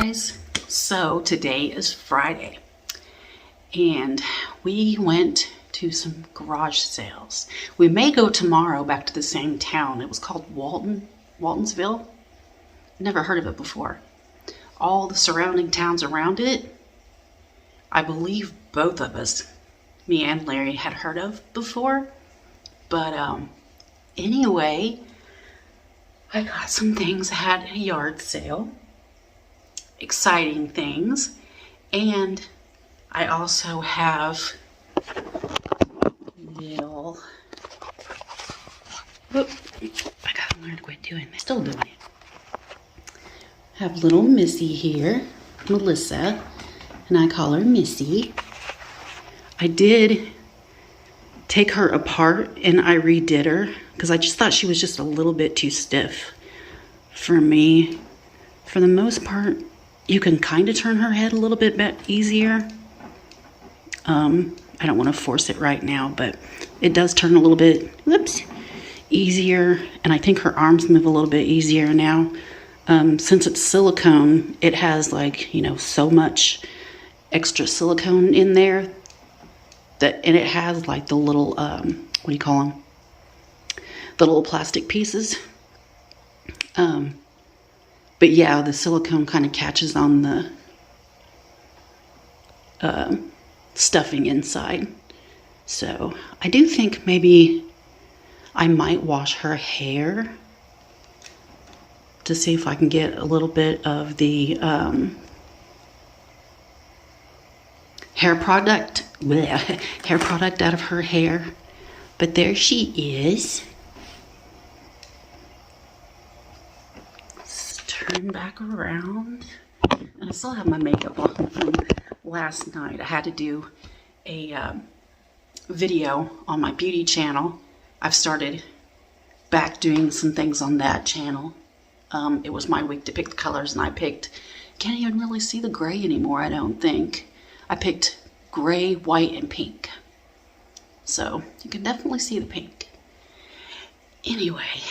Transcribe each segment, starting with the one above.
guys. So today is Friday and we went to some garage sales. We may go tomorrow back to the same town. It was called Waltonsville. Never heard of it before. All the surrounding towns around it, I believe both of us, me and Larry, had heard of before. But anyway, I got some things at a yard sale. Exciting things. And I also have little, whoop, I gotta learn to quit doing this. Still doing it. Have little Missy here, Melissa, and I call her Missy. I did take her apart and I redid her because I just thought she was just a little bit too stiff for me. For the most part, you can kind of turn her head a little bit easier. I don't want to force it right now, but it does turn a little bit, whoops, easier. And I think her arms move a little bit easier now. Since it's silicone, it has like, you know, so much extra silicone in there that, and it has like the little, what do you call them? The little plastic pieces. But yeah, the silicone kind of catches on the stuffing inside. So I do think maybe I might wash her hair to see if I can get a little bit of the hair product out of her hair. But there she is. Turn back around, and I still have my makeup on from last night. I had to do a video on my beauty channel. I've started back doing some things on that channel. It was my week to pick the colors, and I picked, can't even really see the gray anymore, I don't think. I picked gray, white, and pink. So you can definitely see the pink. Anyway,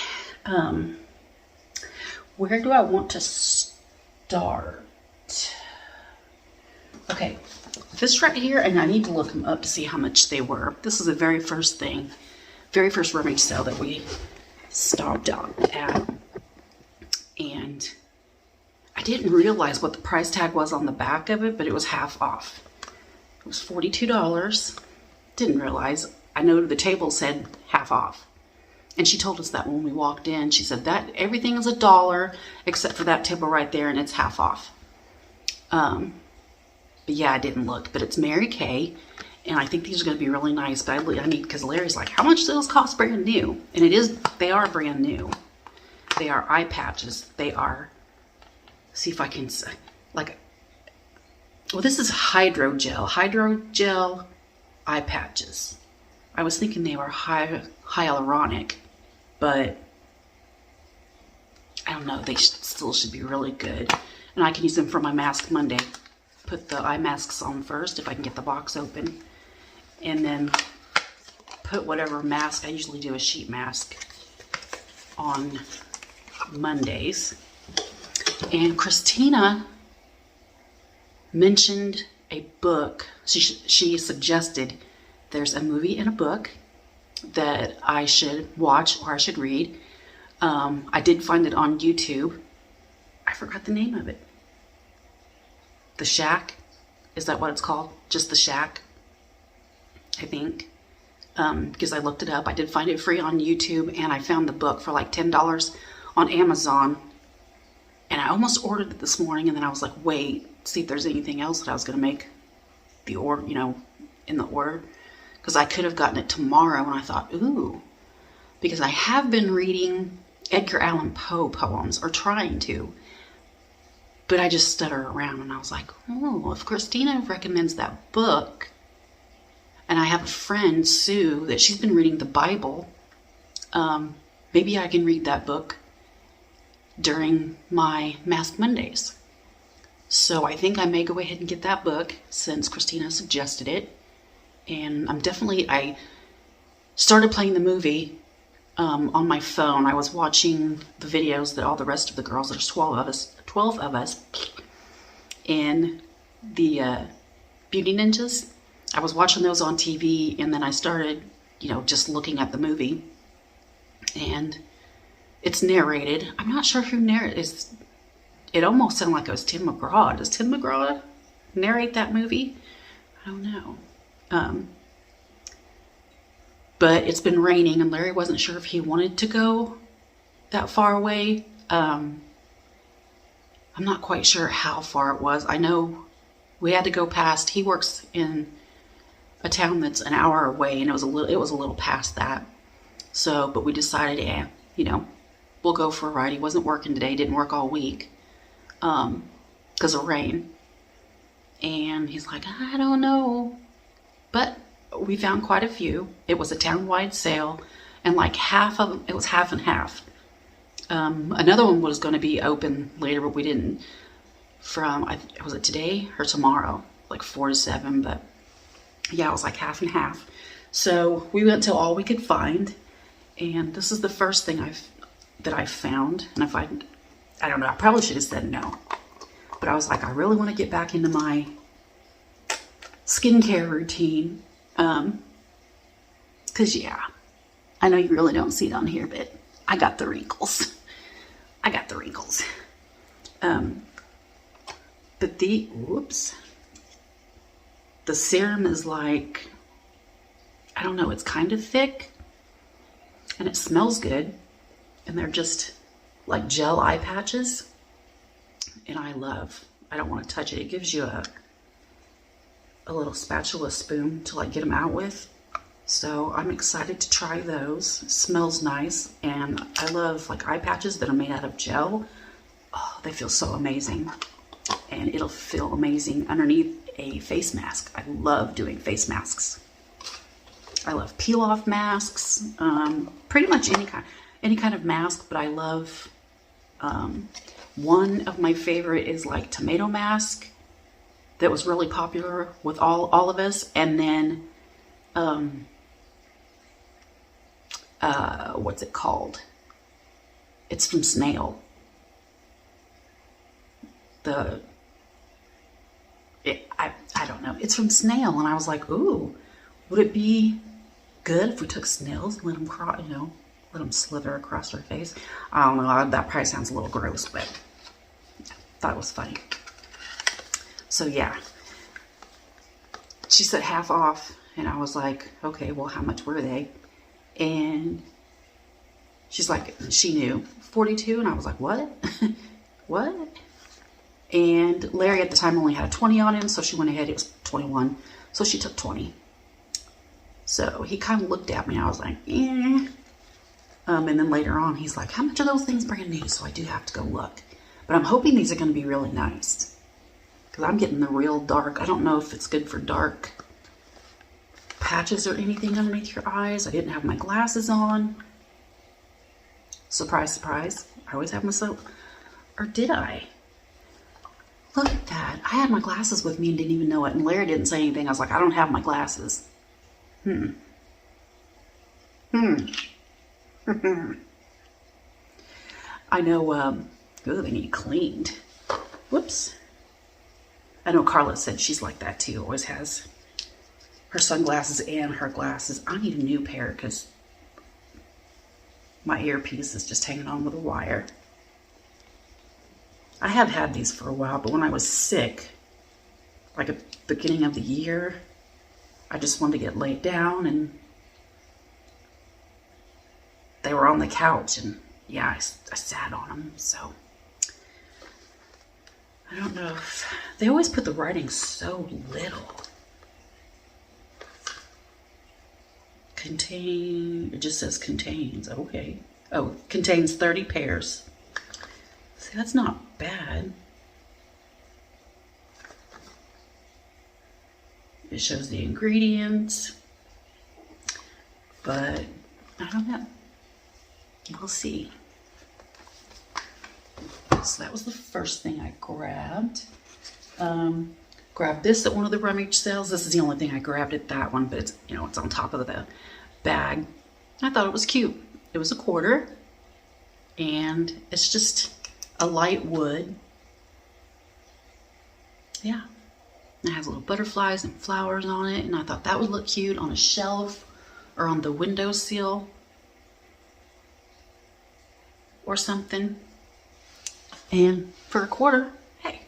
where do I want to start? Okay, this right here, and I need to look them up to see how much they were. This is the very first rummage sale that we stopped out at. And I didn't realize what the price tag was on the back of it, but it was half off. It was $42. Didn't realize. I know the table said half off. And she told us that when we walked in. She said that everything is $1 except for that table right there, and it's half off. But yeah, I didn't look. But it's Mary Kay, and I think these are going to be really nice. But I need, because Larry's like, how much do those cost brand new? And they are brand new. They are eye patches. They are, see if I can, like, well, this is hydrogel eye patches. I was thinking they were hyaluronic. But I don't know, they still should be really good. And I can use them for my Mask Monday. Put the eye masks on first if I can get the box open. And then put whatever mask, I usually do a sheet mask on Mondays. And Christina mentioned a book. She suggested there's a movie and a book that I should watch or I should read. I did find it on YouTube. I forgot the name of it. The Shack? Is that what it's called? Just The Shack? I think. Because I looked it up. I did find it free on YouTube, and I found the book for like $10 on Amazon. And I almost ordered it this morning, and then I was like, wait, see if there's anything else that I was going to make the order, you know, in the order. Because I could have gotten it tomorrow, and I thought, ooh. Because I have been reading Edgar Allan Poe poems, or trying to. But I just stutter around, and I was like, oh, if Christina recommends that book, and I have a friend, Sue, that she's been reading the Bible, maybe I can read that book during my Mask Mondays. So I think I may go ahead and get that book, since Christina suggested it. And I started playing the movie on my phone. I was watching the videos that all the rest of the girls, there's 12 of us, in the Beauty Ninjas. I was watching those on TV, and then I started, you know, just looking at the movie. And it's narrated. I'm not sure who narrates. It almost sounded like it was Tim McGraw. Does Tim McGraw narrate that movie? I don't know. But it's been raining, and Larry wasn't sure if he wanted to go that far away. I'm not quite sure how far it was. I know we had to go past. He works in a town that's an hour away, and it was a little past that. So, but we decided, yeah, you know, we'll go for a ride. He wasn't working today. Didn't work all week because of rain. And he's like, I don't know, but we found quite a few. It was a town-wide sale, and like half of them, it was half and half. Another one was going to be open later, but we didn't. Was it today or tomorrow? Like 4 to 7, but yeah, it was like half and half. So we went to all we could find, and this is the first thing that I found. And I don't know, I probably should have said no, but I was like, I really want to get back into my skincare routine. Cause yeah, I know you really don't see it on here, but I got the wrinkles. But the serum is like, I don't know, it's kind of thick and it smells good. And they're just like gel eye patches. And I don't want to touch it. It gives you a little spatula spoon to like get them out with. So I'm excited to try those. It smells nice. And I love like eye patches that are made out of gel. Oh, they feel so amazing. And it'll feel amazing underneath a face mask. I love doing face masks. I love peel off masks. Pretty much any kind of mask, but I love, one of my favorite is like tomato mask that was really popular with all of us. And then, what's it called? It's from Snail. I don't know. It's from Snail. And I was like, ooh, would it be good if we took snails and let them slither across our face? I don't know. That probably sounds a little gross, but I thought it was funny. So yeah, she said half off, and I was like, okay, well, how much were they? And she's like, she knew, 42, and I was like, what? What? And Larry at the time only had a 20 on him, so she went ahead, it was 21, so she took 20. So he kind of looked at me, and I was like, eh. And then later on, he's like, how much are those things brand new? So I do have to go look. But I'm hoping these are going to be really nice. Because I'm getting the real dark. I don't know if it's good for dark patches or anything underneath your eyes. I didn't have my glasses on. Surprise, surprise. I always have my soap. Or did I? Look at that. I had my glasses with me and didn't even know it. And Larry didn't say anything. I was like, I don't have my glasses. I know, they need cleaned. Whoops. I know Carla said she's like that too. Always has her sunglasses and her glasses. I need a new pair because my earpiece is just hanging on with a wire. I have had these for a while, but when I was sick, like at the beginning of the year, I just wanted to get laid down, and they were on the couch, and yeah, I sat on them. So I don't know if they always put the writing so little. It just says contains. Okay. Oh, contains 30 pairs. See, that's not bad. It shows the ingredients, but I don't know. We'll see. So that was the first thing I grabbed. Grabbed this at one of the rummage sales. This is the only thing I grabbed at that one, but it's, it's on top of the bag. I thought it was cute. It was $1.25, and it's just a light wood. yeah. It has little butterflies and flowers on it, and I thought that would look cute on a shelf or on the windowsill or something. And for a quarter, hey.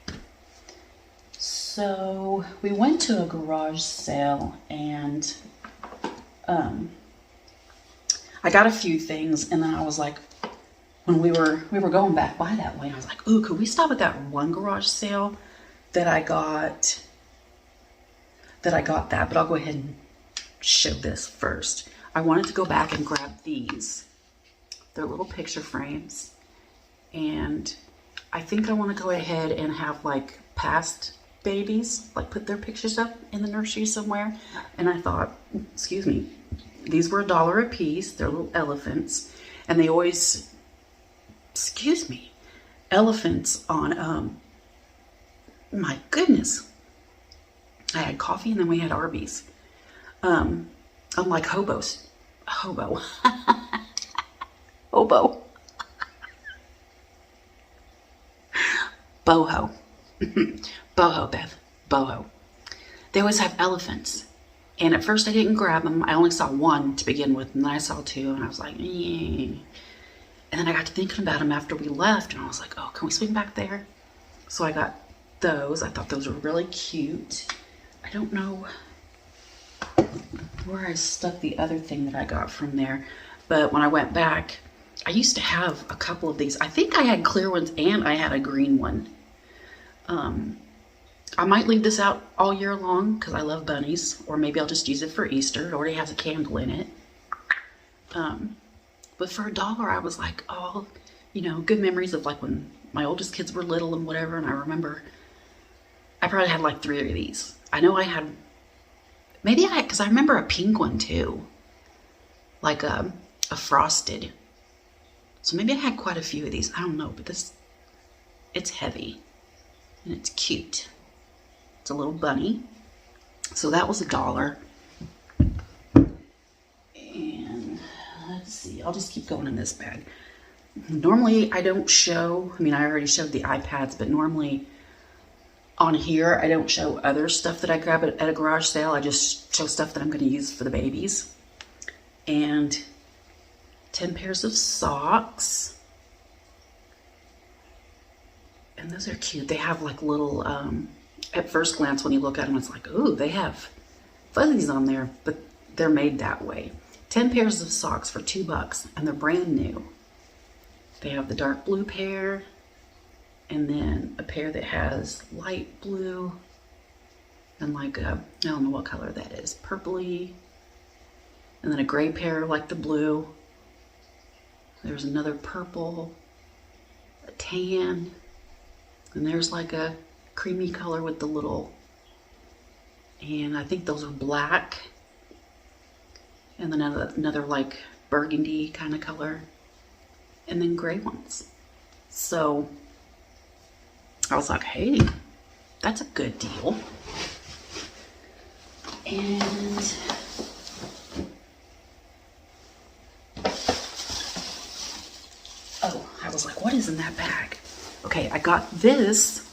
So we went to a garage sale, and I got a few things, and then I was like, when we were going back by that way, I was like, ooh, could we stop at that one garage sale that I got that, but I'll go ahead and show this first. I wanted to go back and grab these. They're little picture frames, and I think I want to go ahead and have like past babies, like put their pictures up in the nursery somewhere. And I thought, excuse me, these were $1 a piece. They're little elephants, and they always, excuse me, elephants on, my goodness. I had coffee and then we had Arby's. Unlike hobos. Hobo. Hobo. Boho. Boho, Beth. Boho. They always have elephants. And at first I didn't grab them. I only saw one to begin with, and then I saw two, and I was like, eh. And then I got to thinking about them after we left, and I was like, oh, can we swing back there? So I got those. I thought those were really cute. I don't know where I stuck the other thing that I got from there, but when I went back, I used to have a couple of these. I think I had clear ones and I had a green one. I might leave this out all year long because I love bunnies, or maybe I'll just use it for Easter. It already has a candle in it. But for $1, I was like, oh, you know, good memories of like when my oldest kids were little and whatever. And I remember I probably had like 3 of these. I know I had, because I remember a pink one too, like a frosted. So maybe I had quite a few of these. I don't know, but it's heavy and it's cute. It's a little bunny. So that was $1. And let's see, I'll just keep going in this bag. Normally I don't show, I already showed the iPads, but normally on here I don't show other stuff that I grab at a garage sale. I just show stuff that I'm going to use for the babies. And 10 pairs of socks. And those are cute. They have like little, at first glance when you look at them, it's like, ooh, they have fuzzies on there, but they're made that way. 10 pairs of socks for $2, and they're brand new. They have the dark blue pair, and then a pair that has light blue, and like I don't know what color that is, purpley, and then a gray pair like the blue. There's another purple, a tan, and there's like a creamy color with the little, and I think those are black, and then another like burgundy kind of color, and then gray ones. So I was like, hey, that's a good deal. And oh, I was like, what is in that bag? Okay, I got this.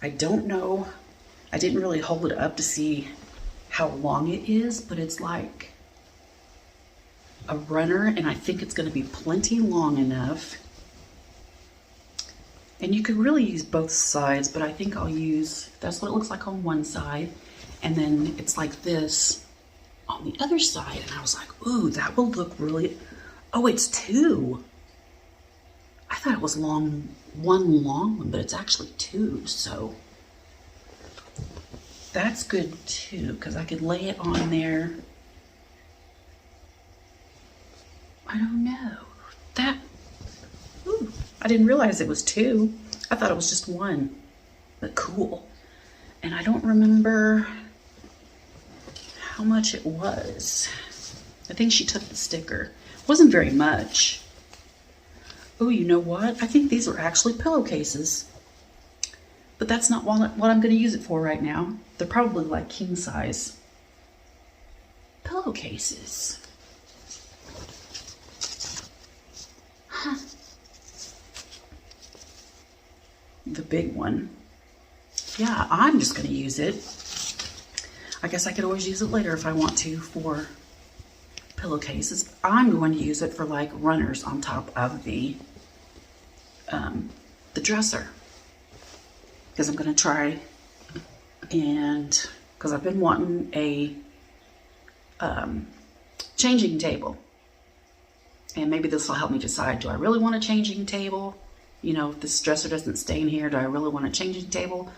I don't know. I didn't really hold it up to see how long it is, but it's like a runner, and I think it's going to be plenty long enough. And you could really use both sides, but I think I'll use, that's what it looks like on one side, and then it's like this on the other side. And I was like, ooh, that will look really, oh, it's 2. I thought it was one long one, but it's actually 2, so that's good too, because I could lay it on there. I don't know. That, ooh, I didn't realize it was 2. I thought it was just 1, but cool. And I don't remember how much it was. I think she took the sticker. It wasn't very much. Oh, you know what? I think these are actually pillowcases. But that's not what I'm going to use it for right now. They're probably like king size pillowcases. Huh. The big one. yeah, I'm just going to use it. I guess I could always use it later if I want to for pillowcases. I'm going to use it for like runners on top of the dresser. Because I'm going to try, and because I've been wanting a changing table. And maybe this will help me decide, do I really want a changing table? You know, if this dresser doesn't stay in here, do I really want a changing table?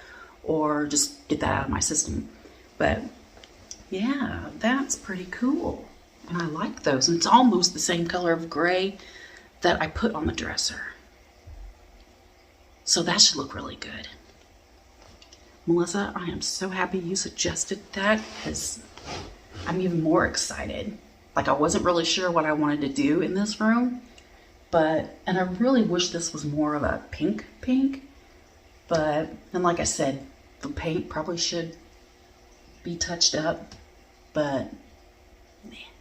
Or just get that out of my system? But yeah, that's pretty cool. And I like those. And it's almost the same color of gray that I put on the dresser. So that should look really good. Melissa, I am so happy you suggested that, because I'm even more excited. Like, I wasn't really sure what I wanted to do in this room, and I really wish this was more of a pink, and like I said, the paint probably should be touched up, but man,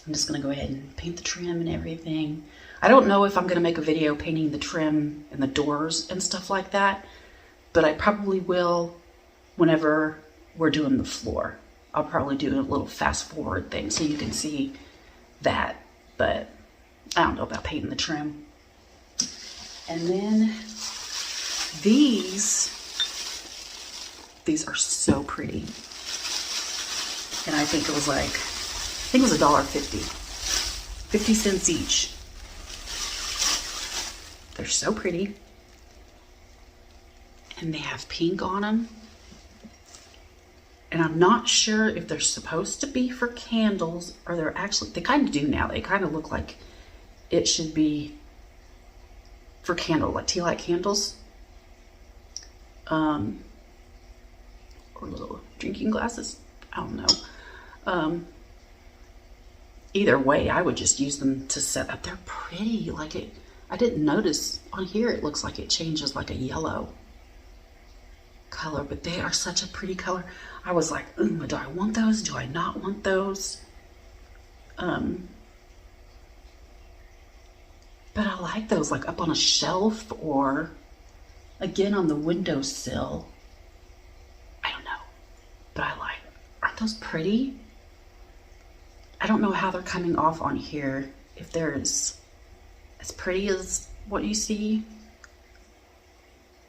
I'm just gonna go ahead and paint the trim and everything. I don't know if I'm gonna make a video painting the trim and the doors and stuff like that, but I probably will whenever we're doing the floor. I'll probably do a little fast forward thing so you can see that, but I don't know about painting the trim. And then these are so pretty. And I think it was like, $1.50. 50 cents each. They're so pretty. And they have pink on them. And I'm not sure if they're supposed to be for candles or they're actually, they kind of do now. They kind of look like it should be for candle, like tea light candles. Or little drinking glasses. I don't know. Either way, I would just use them to set up. They're pretty. Like it, I didn't notice on here, it looks like it changes like a yellow color, but they are such a pretty color. I was like, do I want those? Do I not want those? But I like those, like up on a shelf or again on the windowsill. I don't know, but I like, aren't those pretty? I don't know how they're coming off on here, if they're as pretty as what you see.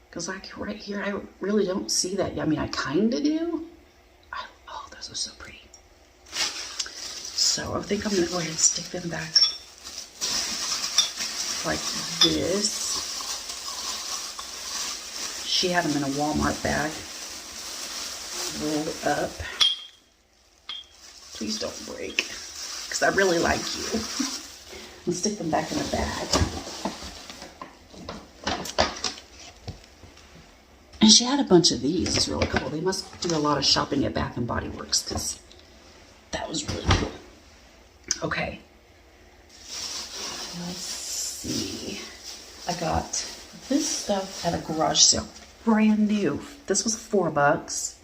Because like right here, I really don't see that. I mean, I kind of do. Oh, those are so pretty. So I think I'm going to go ahead and stick them back like this. She had them in a Walmart bag, rolled up. Please don't break, because I really like you. And stick them back in a bag. And she had a bunch of these. It's really cool. They must do a lot of shopping at Bath & Body Works, because that was really cool. Okay. Let's see. I got this stuff at a garage sale. Brand new. This was $4.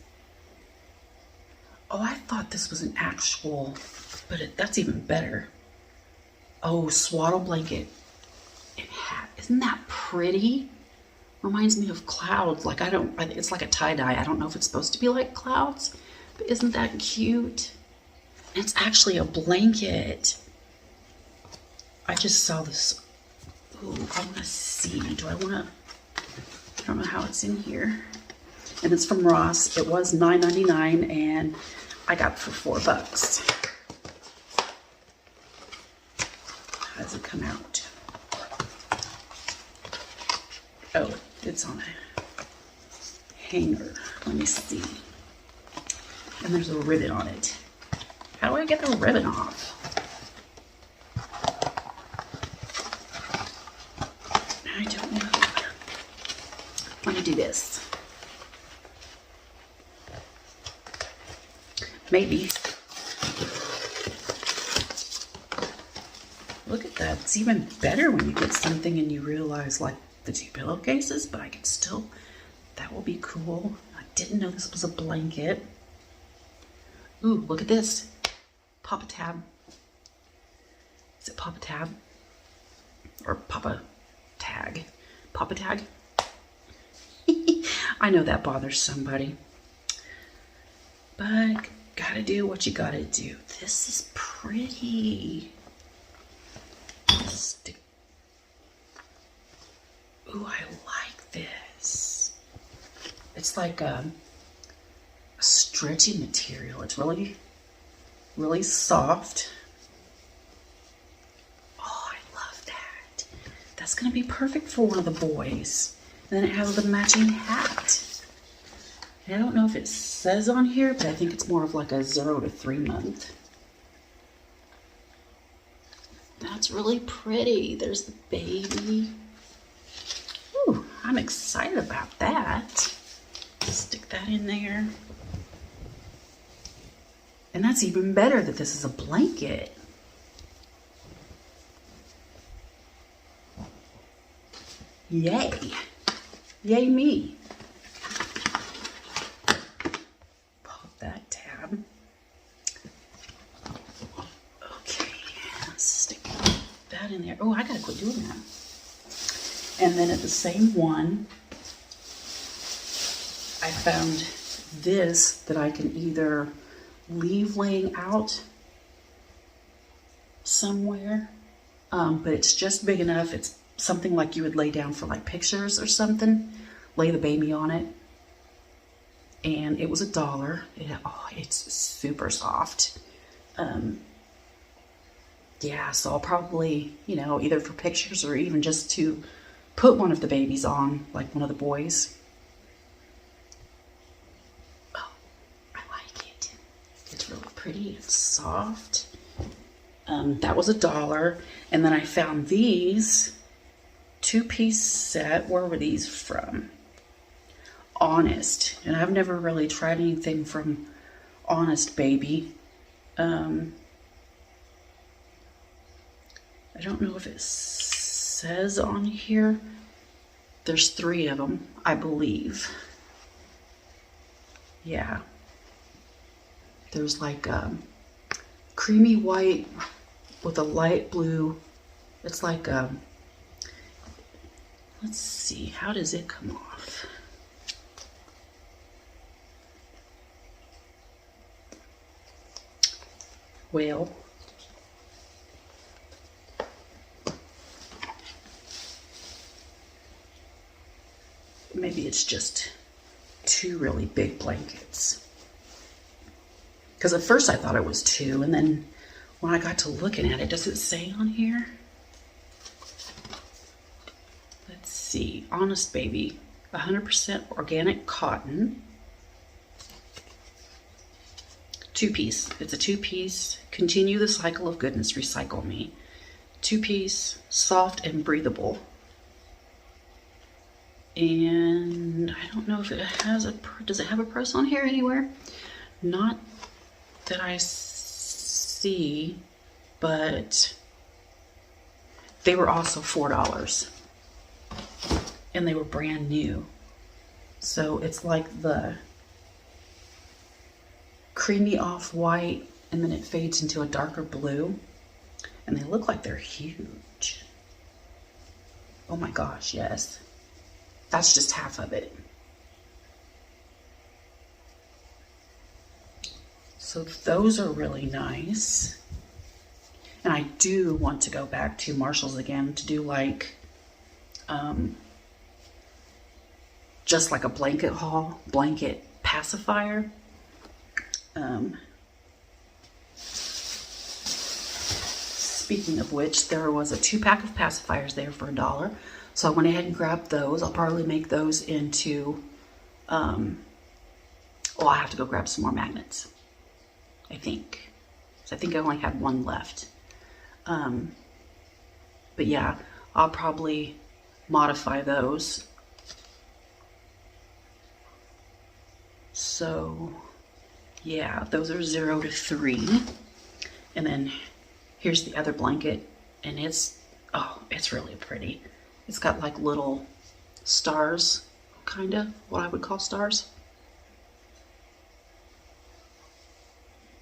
Oh, I thought this was an actual, but that's even better. Oh, swaddle blanket and hat. Isn't that pretty? Reminds me of clouds. Like it's like a tie-dye. I don't know if it's supposed to be like clouds, but isn't that cute? And it's actually a blanket. I just saw this. Ooh, I want to see. I don't know how it's in here. And it's from Ross. It was $9.99 and I got it for $4. How does it come out? Oh, it's on a hanger. Let me see. And there's a ribbon on it. How do I get the ribbon off? I don't know. Let me do this. Maybe. Look at that. It's even better when you get something and you realize, like the 2 pillowcases, but I can still, that will be cool. I didn't know this was a blanket. Ooh, look at this. Papa Tab. Is it Papa Tab? Or Papa Tag? Papa Tag? I know that bothers somebody. But gotta do what you gotta do. This is pretty. Ooh, I like this. It's like a stretchy material. It's really, really soft. Oh, I love that. That's gonna be perfect for one of the boys. And then it has the matching hat. I don't know if it says on here, but I think it's more of like a 0 to 3 month. That's really pretty. There's the baby. Ooh, I'm excited about that. Stick that in there. And that's even better that this is a blanket. Yay. Yay me. That tab. Okay, let's stick that in there. Oh, I gotta quit doing that. And then at the same one, I found this that I can either leave laying out somewhere, but it's just big enough. It's something like you would lay down for like pictures or something. Lay the baby on it. And it was $1. It's super soft. Yeah, so I'll probably, either for pictures or even just to put one of the babies on, like one of the boys. Oh, I like it. It's really pretty. It's soft. That was $1. And then I found these 2-piece set. Where were these from? Honest, and I've never really tried anything from Honest Baby. I don't know if it says on here. There's 3 of them, I believe. Yeah. There's like creamy white with a light blue. It's like let's see, how does it come off? Well, maybe it's just 2 really big blankets. Because at first I thought it was 2, and then when I got to looking at it, does it say on here? Let's see, Honest Baby, 100% organic cotton. 2-piece. It's a 2-piece. Continue the cycle of goodness. Recycle me. 2-piece. Soft and breathable. And I don't know if it has a... Does it have a price on here anywhere? Not that I see, but they were also $4. And they were brand new. So it's like the creamy off-white, and then it fades into a darker blue, and they look like they're huge. Oh my gosh, yes. That's just half of it. So those are really nice. And I do want to go back to Marshall's again to do like just like a blanket haul, blanket pacifier. Speaking of which, there was a 2-pack of pacifiers there for $1. So I went ahead and grabbed those. I'll probably make those into, I have to go grab some more magnets, I think. So I think I only had 1 left. But yeah, I'll probably modify those. So yeah, those are 0 to 3. And then here's the other blanket, and it's really pretty. It's got like little stars, kind of, what I would call stars.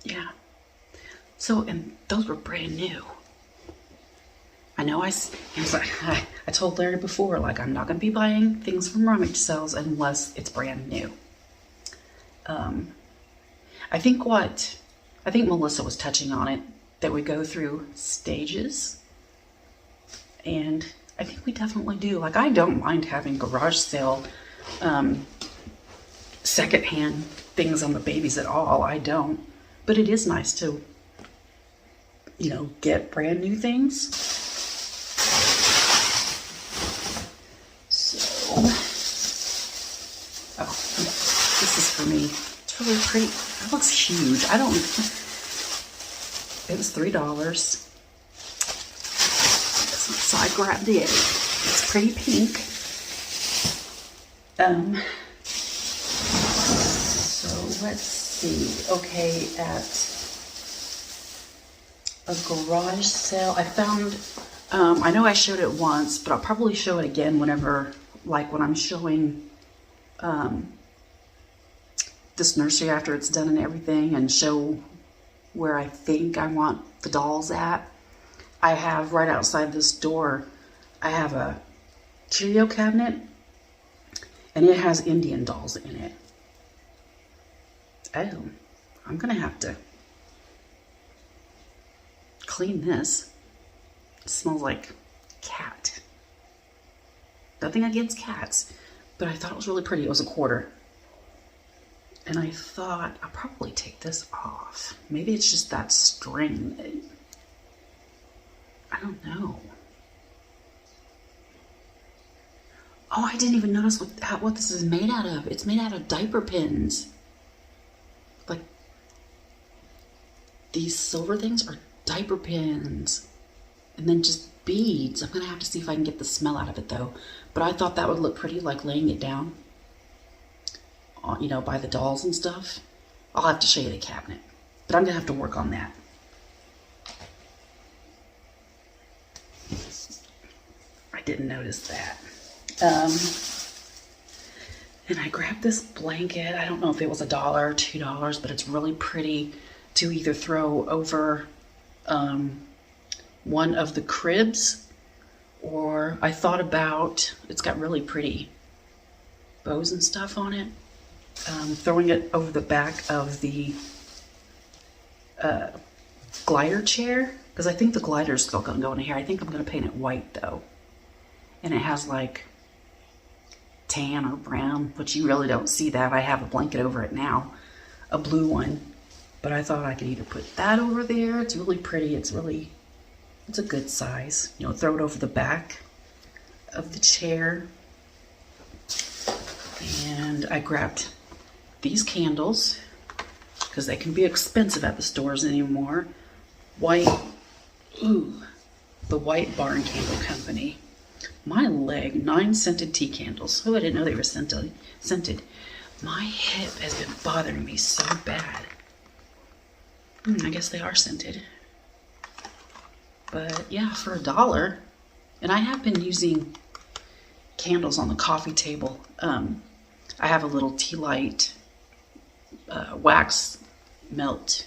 Yeah. So, and those were brand new. I know I was like, I told Larry before, like, I'm not going to be buying things from rummage sales unless it's brand new. I think Melissa was touching on it, that we go through stages. And I think we definitely do. Like, I don't mind having garage sale, secondhand things on the babies at all. I don't. But it is nice to, you know, get brand new things. So, oh, this is for me. It's really pretty. It looks huge. It was $3. So I grabbed it. It's pretty pink. So let's see. Okay, at a garage sale, I found, I know I showed it once, but I'll probably show it again whenever, like when I'm showing this nursery after it's done and everything, and show where I think I want the dolls at. I have right outside this door, I have a curio cabinet, and it has Indian dolls in it. Oh, I'm gonna have to clean this. It smells like cat. Nothing against cats, but I thought it was really pretty. It was $1. And I thought I'll probably take this off. Maybe it's just that string. I don't know. Oh, I didn't even notice what this is made out of. It's made out of diaper pins. Like, these silver things are diaper pins. And then just beads. I'm going to have to see if I can get the smell out of it, though. But I thought that would look pretty, like laying it down, you know, by the dolls and stuff. I'll have to show you the cabinet. But I'm going to have to work on that. I didn't notice that. And I grabbed this blanket. I don't know if it was $1 or $2, but it's really pretty to either throw over one of the cribs, or I thought about, it's got really pretty bows and stuff on it. Throwing it over the back of the glider chair, because I think the glider is still going to go in here. I think I'm going to paint it white, though. And it has like tan or brown, but you really don't see that. I have a blanket over it now, a blue one. But I thought I could either put that over there. It's really pretty. It's a good size. You know, throw it over the back of the chair. And I grabbed these candles, because they can be expensive at the stores anymore. The White Barn Candle Company. My leg, 9 scented tea candles. Oh, I didn't know they were scented. My hip has been bothering me so bad. I guess they are scented. But yeah, for $1. And I have been using candles on the coffee table. I have a little tea light wax melt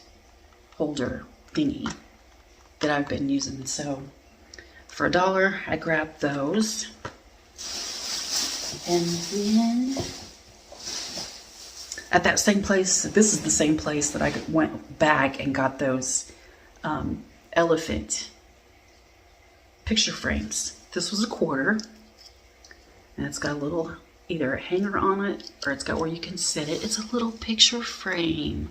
holder thingy that I've been using. So for $1, I grabbed those. And then at that same place, this is the same place that I went back and got those elephant picture frames. This was $1, and it's got a little either a hanger on it, or it's got where you can sit it. It's a little picture frame,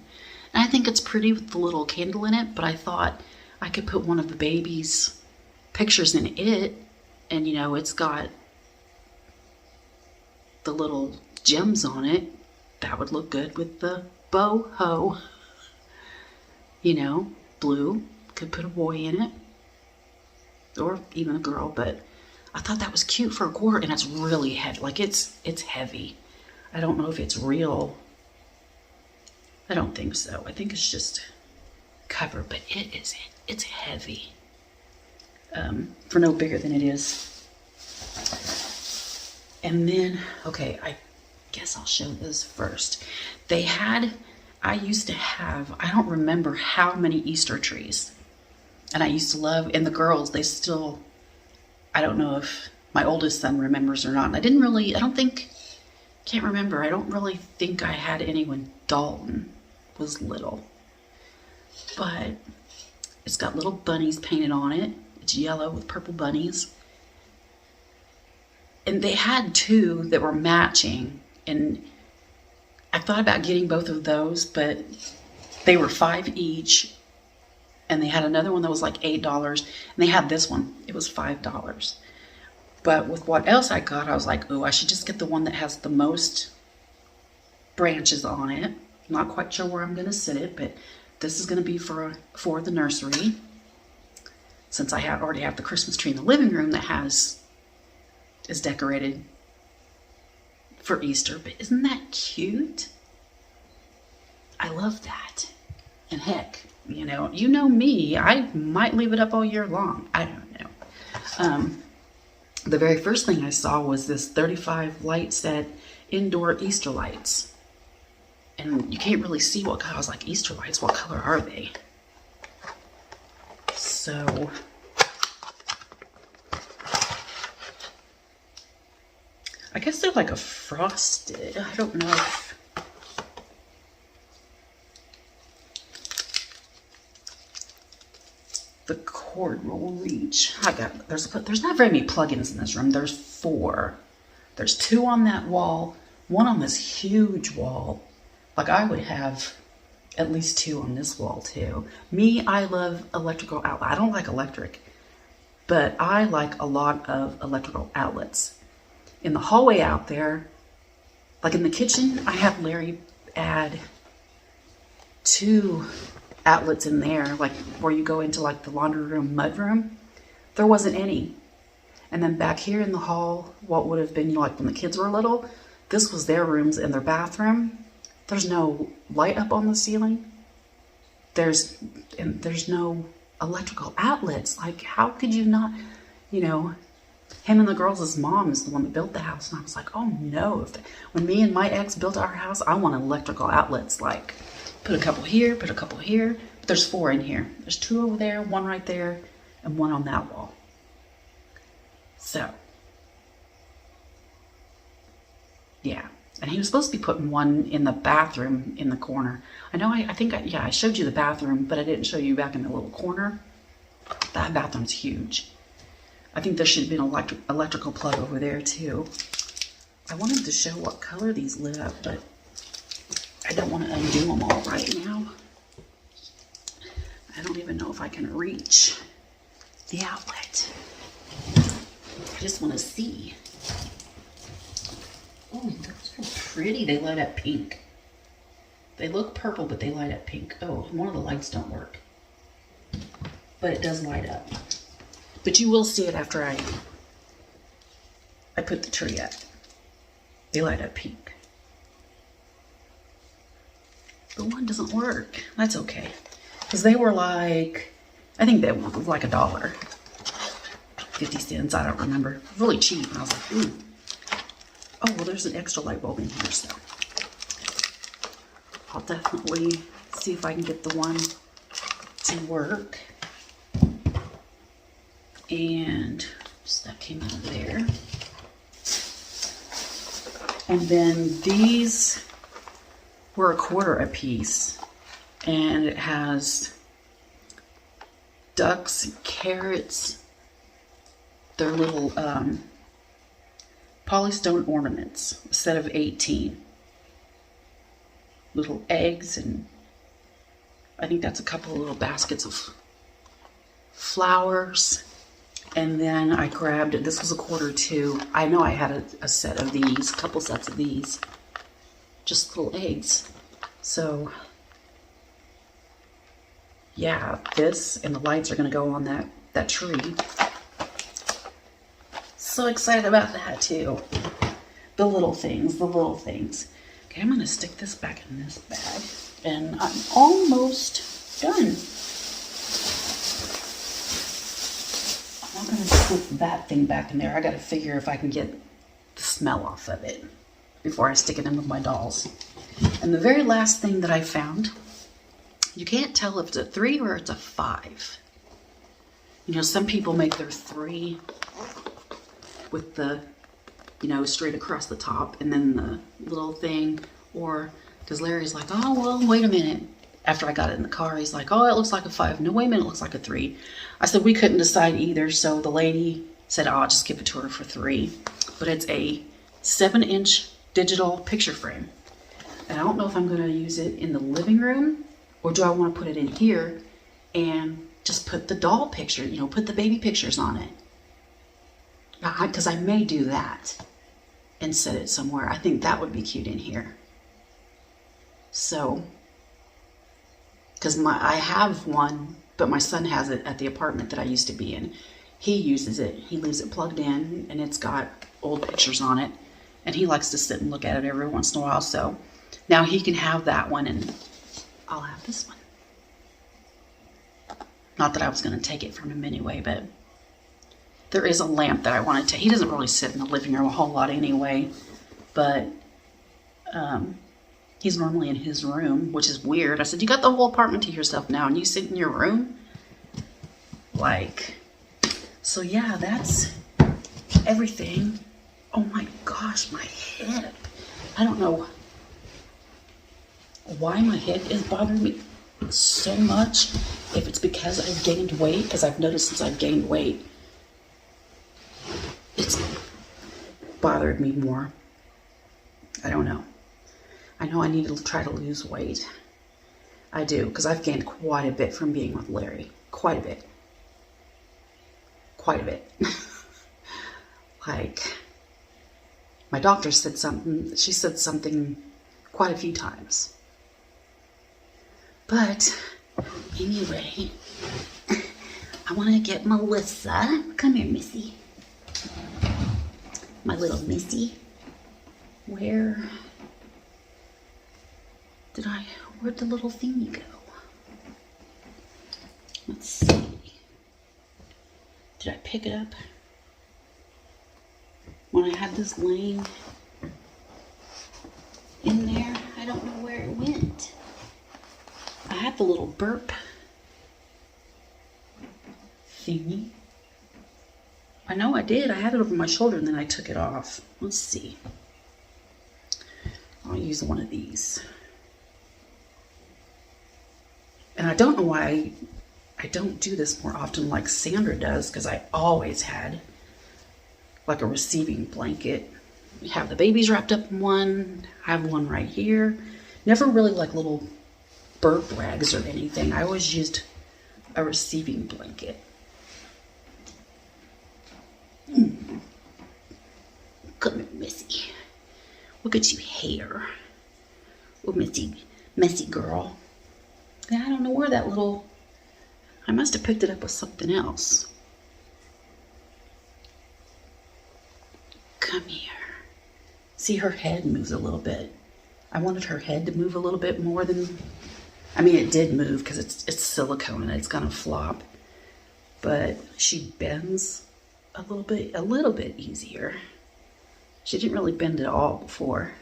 and I think it's pretty with the little candle in it, but I thought I could put one of the baby's pictures in it, and you know, it's got the little gems on it. That would look good with the boho. You know, blue. Could put a boy in it, or even a girl, but I thought that was cute for $1, and it's really heavy. Like, it's heavy. I don't know if it's real. I don't think so. I think it's just cover, but it's heavy. For no bigger than it is. And then, okay, I guess I'll show this first. I used to have, I don't remember how many Easter trees. And I used to love, and the girls, they still I don't know if my oldest son remembers or not. And can't remember. I don't really think I had any when Dalton was little. But it's got little bunnies painted on it. It's yellow with purple bunnies. And they had two that were matching. And I thought about getting both of those, but they were $5 each. And they had another one that was like $8. And they had this one. It was $5. But with what else I got, I was like, oh, I should just get the one that has the most branches on it. I'm not quite sure where I'm going to sit it, but this is going to be for the nursery. Since I already have the Christmas tree in the living room that is decorated for Easter. But isn't that cute? I love that. And heck, you know me, I might leave it up all year long. I don't know. The very first thing I saw was this 35 light set indoor Easter lights. And you can't really see what color. I was like, Easter lights, what color are they? So I guess they're like a frosted. I don't know if the cord will reach. There's not very many plugins in this room. There's 4. There's 2 on that wall, 1 on this huge wall. Like I would have at least 2 on this wall too. Me, I love electrical outlet. I don't like electric, but I like a lot of electrical outlets. In the hallway out there, like in the kitchen, I have Larry add 2 outlets in there, like where you go into like the laundry room, mud room. There wasn't any. And then back here in the hall, what would have been like when the kids were little, this was their rooms and their bathroom. There's no light up on the ceiling. There's no electrical outlets. Like, how could you not, him and the girls' mom is the one that built the house. And I was like, oh no. When me and my ex built our house, I want electrical outlets. Like, put a couple here, put a couple here. But there's 4 in here. There's 2 over there, 1 right there, and 1 on that wall. So, yeah. And he was supposed to be putting 1 in the bathroom in the corner. I know, I showed you the bathroom, but I didn't show you back in the little corner. That bathroom's huge. I think there should have been an electrical plug over there too. I wanted to show what color these lit up, but I don't want to undo them all right now. I don't even know if I can reach the outlet. I just want to see. Oh, those are pretty. They light up pink. They look purple, but they light up pink. Oh, one of the lights don't work. But it does light up. But you will see it after I put the tree up. They light up pink. But one doesn't work. That's okay. Because they were like, I think they were like $1. 50 cents, I don't remember. Really cheap. And I was like, ooh. Oh, well, there's an extra light bulb in here, so I'll definitely see if I can get the one to work. And so that came out of there. And then these were $1 a piece. And it has ducks and carrots. They're little polystone ornaments, a set of 18. Little eggs, and I think that's a couple of little baskets of flowers. And then I grabbed, this was $1 too. I know I had a set of these, a couple sets of these. Just little eggs. So, yeah, this and the lights are going to go on that tree. So excited about that too. The little things. Okay, I'm going to stick this back in this bag. And I'm almost done. I'm not going to put that thing back in there. I got to figure if I can get the smell off of it before I stick it in with my dolls. And the very last thing that I found, you can't tell if it's a 3 or it's a 5. Some people make their 3 with the, you know, straight across the top and then the little thing, or because Larry's like, oh, well, wait a minute. After I got it in the car, he's like, oh, it looks like a 5. No, wait a minute, it looks like a 3. I said we couldn't decide either, so the lady said, oh, I'll just give it to her for 3. But it's a 7-inch digital picture frame. And I don't know if I'm going to use it in the living room, or do I want to put it in here and just put the doll picture, you know, put the baby pictures on it. Because I may do that and set it somewhere. I think that would be cute in here. So, because I have one, but my son has it at the apartment that I used to be in. He uses it. He leaves it plugged in, and it's got old pictures on it. And he likes to sit and look at it every once in a while. So now he can have that one, and I'll have this one. Not that I was going to take it from him anyway, but there is a lamp that I want to take. He doesn't really sit in the living room a whole lot anyway, but he's normally in his room, which is weird. I said, you got the whole apartment to yourself now, and you sit in your room? Like, so yeah, that's everything. Oh my gosh, my hip. I don't know why my hip is bothering me so much. If it's because I've gained weight, because I've noticed since I've gained weight, it's bothered me more. I don't know. I know I need to try to lose weight. I do, because I've gained quite a bit from being with Larry. Quite a bit. Quite a bit. Like, my doctor said something, she said something quite a few times. But, anyway, I want to get Melissa. Come here, Missy. My little Missy. Where'd the little thingy go? Let's see. Did I pick it up when I had this laying in there? I don't know where it went. I had the little burp thingy. I know I did. I had it over my shoulder and then I took it off. Let's see. I'll use one of these. And I don't know why I don't do this more often like Sandra does, because I always had like a receiving blanket. You have the babies wrapped up in one. I have one right here. Never really like little burp rags or anything. I always used a receiving blanket. Come here, Missy. Look at you, hair. Oh, messy girl. I don't know where that little... I must have picked it up with something else. Come here. See, her head moves a little bit. I wanted her head to move a little bit more than... I mean, it did move because it's silicone and it's gonna flop. But she bends a little bit easier. She didn't really bend at all before.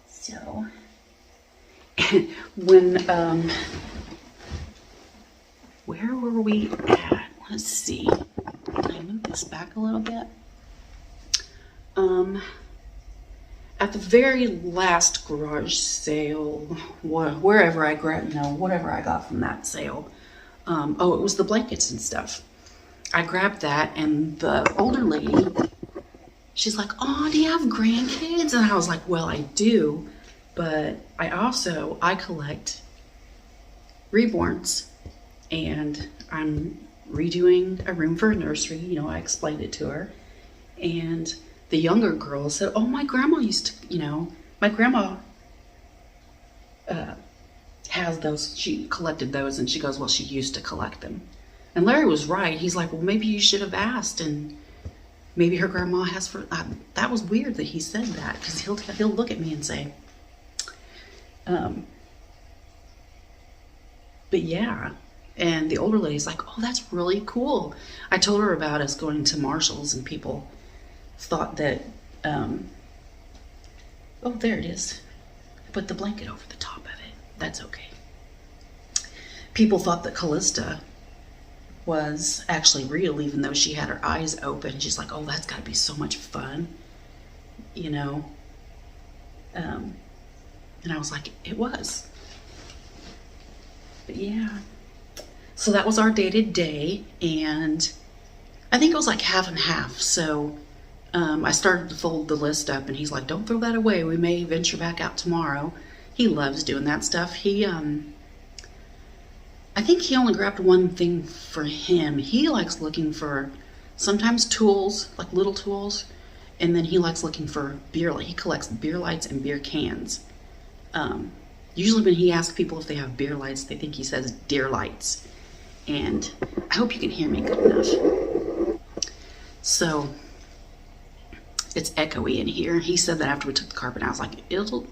So, when, where were we at? Let's see. Can I move this back a little bit? At the very last garage sale, wherever I grabbed, whatever I got from that sale. Oh, it was the blankets and stuff. I grabbed that, and the older lady, she's like, oh, do you have grandkids? And I was like, well, I do, but I collect reborns, and I'm redoing a room for a nursery. I explained it to her, and the younger girl said, oh, my grandma used to, my grandma has those, she collected those, and she goes, well, she used to collect them. And Larry was right. He's like, well, maybe you should have asked, and maybe her grandma has for, that was weird that he said that, because he'll look at me and say, but yeah. And the older lady's like, oh, that's really cool. I told her about us going to Marshall's, and people thought that, oh, there it is. I put the blanket over the top of it. That's okay. People thought that Callista was actually real, even though she had her eyes open. She's like, oh, that's got to be so much fun, you know. And I was like, it was. But yeah, so that was our dated day, and I think it was like half and half. So I started to fold the list up, and he's like, don't throw that away. We may venture back out tomorrow. He loves doing that stuff. I think he only grabbed one thing for him. He likes looking for sometimes tools, like little tools, and then he likes looking for beer. He collects beer lights and beer cans. Usually when he asks people if they have beer lights, they think he says deer lights. And I hope you can hear me good enough. So it's echoey in here. He said that after we took the carpet, I was like, it'll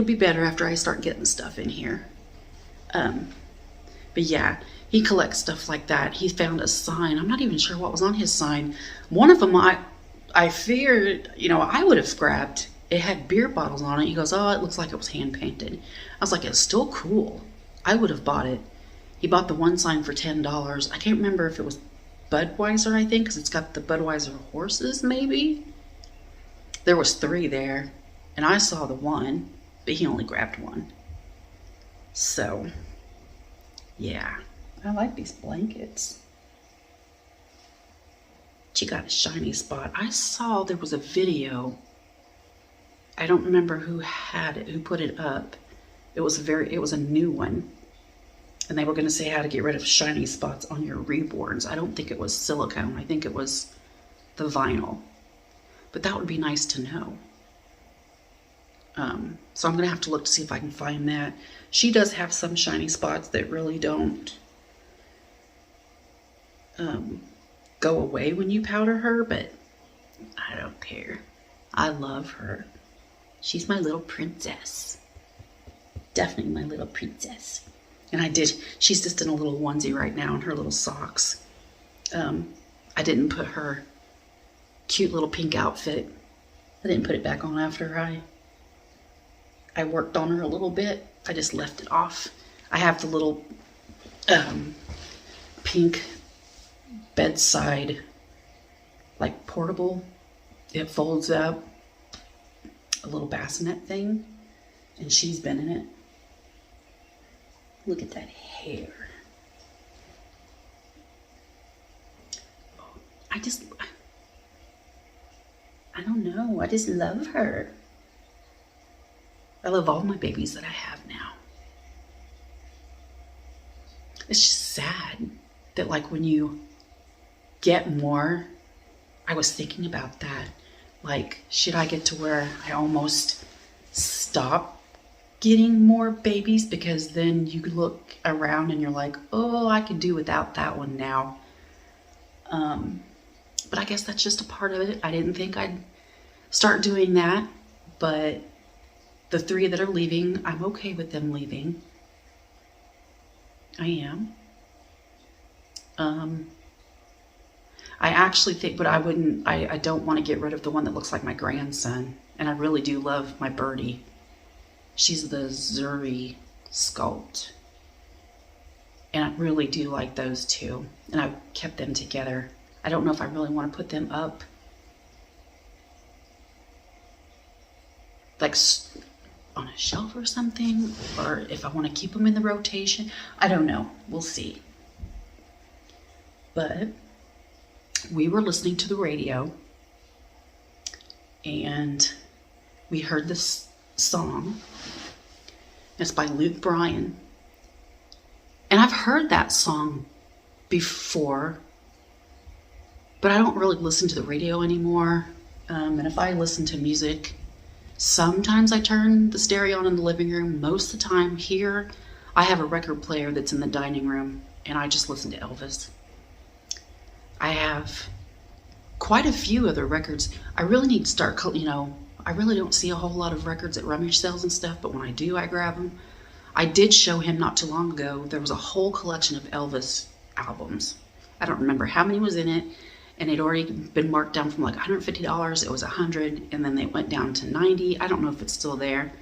be better after I start getting stuff in here. But yeah, he collects stuff like that. He found a sign. I'm not even sure what was on his sign. One of them, I figured, you know, I would have grabbed. It had beer bottles on it. He goes, oh, it looks like it was hand painted. I was like, it's still cool. I would have bought it. He bought the one sign for $10. I can't remember if it was Budweiser, I think, because it's got the Budweiser horses, maybe. There was 3 there, and I saw the one, but he only grabbed one. So yeah, I like these blankets. She got a shiny spot. I saw there was a video. I don't remember who had it, who put it up. It was a new one. And they were going to say how to get rid of shiny spots on your reborns. I don't think it was silicone. I think it was the vinyl. But that would be nice to know. So I'm going to have to look to see if I can find that. She does have some shiny spots that really don't go away when you powder her, but I don't care. I love her. She's my little princess. Definitely my little princess. And she's just in a little onesie right now in her little socks. I didn't put her cute little pink outfit. I didn't put it back on after I worked on her a little bit. I just left it off. I have the little pink bedside, like portable. It folds up, a little bassinet thing, and she's been in it. Look at that hair. I don't know. I just love her. I love all my babies that I have now. It's just sad that, like, when you get more, I was thinking about that. Like, should I get to where I almost stop getting more babies? Because then you look around and you're like, oh, I could do without that one now. But I guess that's just a part of it. I didn't think I'd start doing that, but the 3 that are leaving, I'm okay with them leaving. I am. I actually think, but I don't want to get rid of the one that looks like my grandson. And I really do love my birdie. She's the Nursery sculpt. And I really do like those 2. And I've kept them together. I don't know if I really want to put them up, like on a shelf or something, or if I want to keep them in the rotation. I don't know. We'll see. But we were listening to the radio, and we heard this song. It's by Luke Bryan. And I've heard that song before, but I don't really listen to the radio anymore. And if I listen to music, sometimes I turn the stereo on in the living room. Most of the time here, I have a record player that's in the dining room, and I just listen to Elvis. I have quite a few other records. I really need to start, I really don't see a whole lot of records at rummage sales and stuff, but when I do, I grab them. I did show him not too long ago. There was a whole collection of Elvis albums. I don't remember how many was in it, and it'd already been marked down from like $150. It was $100, and then they went down to $90. I don't know if it's still there,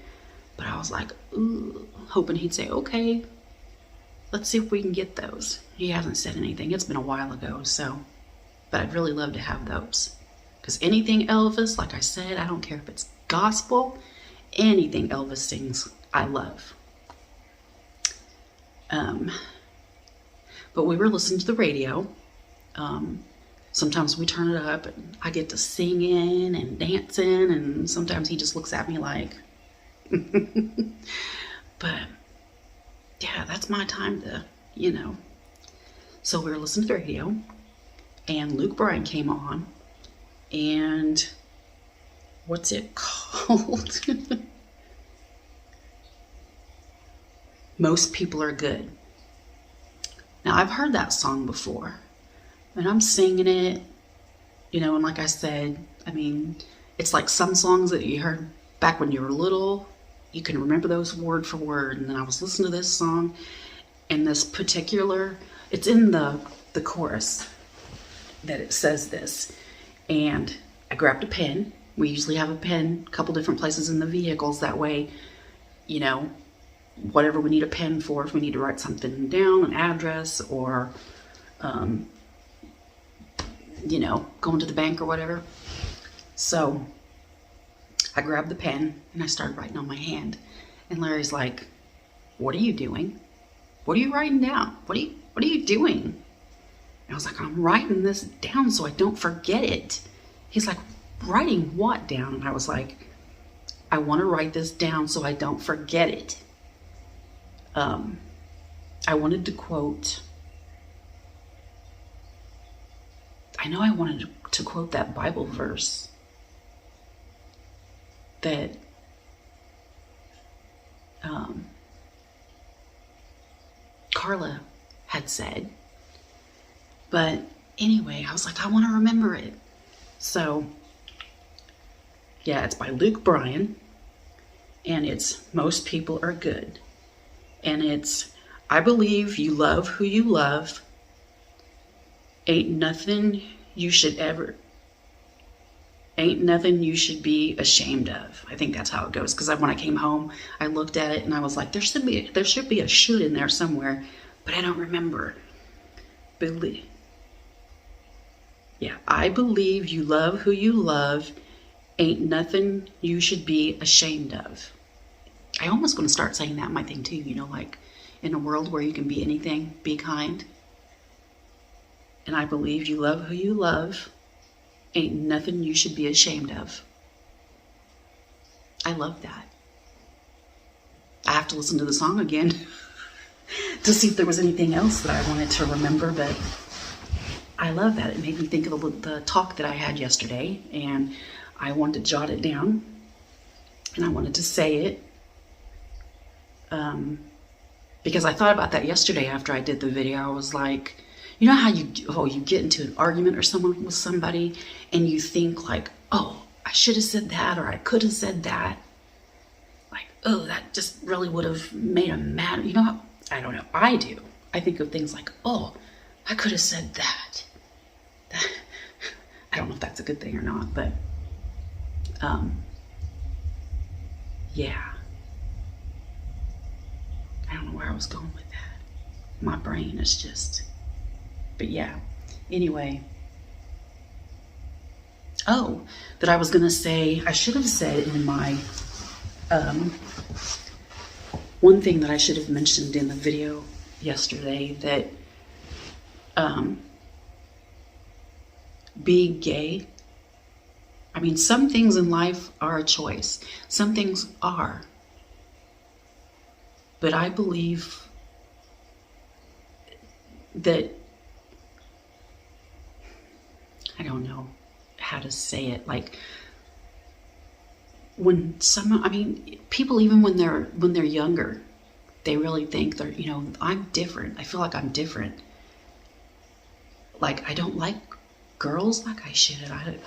but I was like, ooh, hoping he'd say, okay. let's see if we can get those. He hasn't said anything. It's been a while ago, so, but I'd really love to have those. Because anything Elvis, like I said, I don't care if it's gospel, anything Elvis sings, I love. But we were listening to the radio. Sometimes we turn it up and I get to singing and dancing, and sometimes he just looks at me like, but yeah, that's my time to, you know. So we were listening to the radio and Luke Bryan came on, and what's it called? Most People Are Good. Now, I've heard that song before, and I'm singing it, you know, and like I said, I mean, it's like some songs that you heard back when you were little, you can remember those word for word, and then I was listening to this song, and this particular, it's in the chorus that it says this, and I grabbed a pen. We usually have a pen a couple different places in the vehicles, that way, you know, whatever we need a pen for, if we need to write something down, an address, or, you know, going to the bank or whatever. So I grabbed the pen and I started writing on my hand. And Larry's like, "What are you doing? What are you writing down? What are you doing?" And I was like, "I'm writing this down so I don't forget it." He's like, "Writing what down?" And I was like, "I want to write this down so I don't forget it." I wanted to quote, I wanted to quote that Bible verse that Carla had said. But anyway, I was like, I want to remember it. So, yeah, it's by Luke Bryan, and it's Most People Are Good. And it's, I believe you love who you love. Ain't nothing you should be ashamed of. I think that's how it goes. Because when I came home, I looked at it and I was like, there should be a should in there somewhere, but I don't remember. Yeah, I believe you love who you love. Ain't nothing you should be ashamed of. I almost going to start saying that in my thing too, you know, like in a world where you can be anything, be kind. And I believe you love who you love. Ain't nothing you should be ashamed of. I love that. I have to listen to the song again to see if there was anything else that I wanted to remember, but I love that. It made me think of the talk that I had yesterday, and I wanted to jot it down, and I wanted to say it. Because I thought about that yesterday after I did the video. I was like, you know how you get into an argument or someone with somebody and you think like, oh, I should have said that, or I could have said that. Like, oh, that just really would have made them mad. You know, I don't know. I do. I think of things like, oh, I could have said that. I don't know if that's a good thing or not, but yeah. I don't know where I was going with that. My brain is just, but yeah. Anyway. Oh, that I was going to say, I should have said in my, one thing that I should have mentioned in the video yesterday, that being gay, I mean, some things in life are a choice. Some things are. But I believe that, I don't know how to say it, like when someone, I mean, people even when they're younger, they really think they're, you know, I'm different. I feel like I'm different. Like I don't like girls like I should. I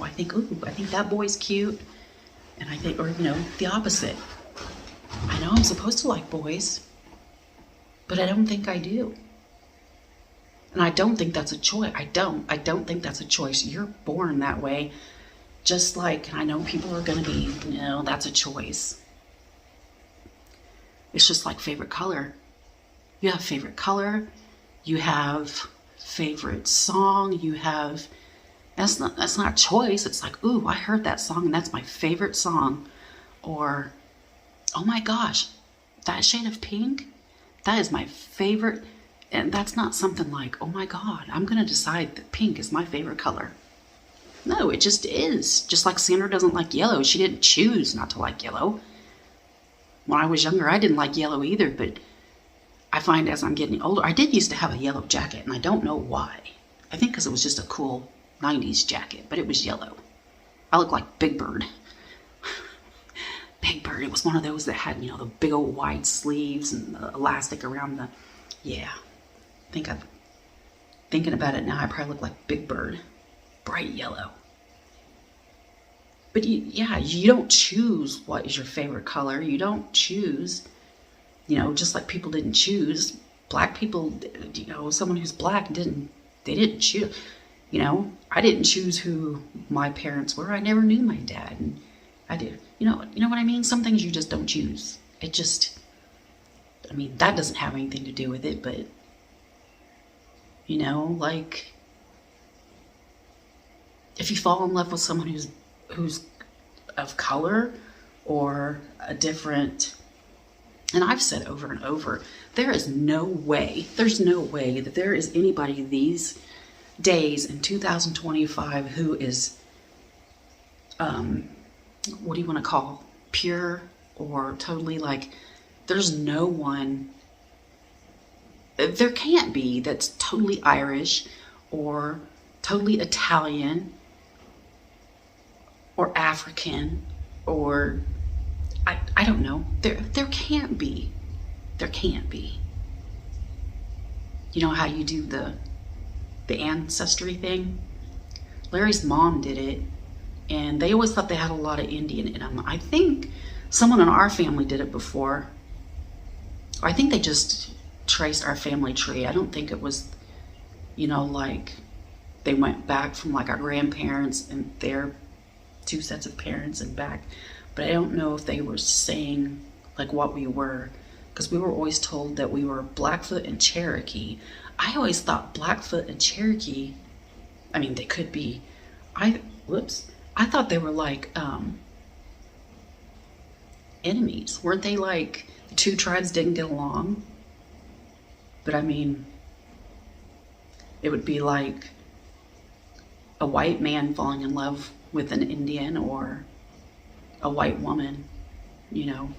think, ooh, I think that boy's cute, and I think, or you know, the opposite. I know I'm supposed to like boys, but I don't think I do. And I don't think that's a choice. I don't think that's a choice. You're born that way. Just like, I know people are going to be, that's a choice. It's just like favorite color. You have favorite color, you have favorite song, you have, that's not choice. It's like, ooh, I heard that song and that's my favorite song. Or, oh my gosh, that shade of pink, that is my favorite. And that's not something like, oh my God, I'm going to decide that pink is my favorite color. No, it just is. Just like Sandra doesn't like yellow. She didn't choose not to like yellow. When I was younger, I didn't like yellow either, but I find as I'm getting older, I did used to have a yellow jacket, and I don't know why. I think because it was just a cool 90s jacket, but it was yellow. I look like Big Bird. Big Bird, it was one of those that had, the big old wide sleeves and the elastic around the, yeah. Thinking about it now, I probably look like Big Bird. Bright yellow. But you don't choose what is your favorite color. You don't choose, just like people didn't choose. Black people, someone who's black they didn't choose. I didn't choose who my parents were. I never knew my dad. And I did. You know what I mean? Some things you just don't choose. It just, that doesn't have anything to do with it, but, like, if you fall in love with someone who's of color or a different, and I've said over and over, there's no way that there is anybody these days in 2025 who is, what do you want to call, pure or totally like, there's no one, there can't be, that's totally Irish or totally Italian or African, or I don't know. There can't be. There can't be. You know how you do the ancestry thing? Larry's mom did it, and they always thought they had a lot of Indian in them. I think someone in our family did it before. I think they just traced our family tree. I don't think it was, like they went back from like our grandparents and their 2 sets of parents and back, but I don't know if they were saying like what we were, because we were always told that we were Blackfoot and Cherokee. I always thought Blackfoot and Cherokee, they could be, I thought they were like enemies. Weren't they like the 2 tribes didn't get along? But it would be like a white man falling in love with an Indian, or a white woman,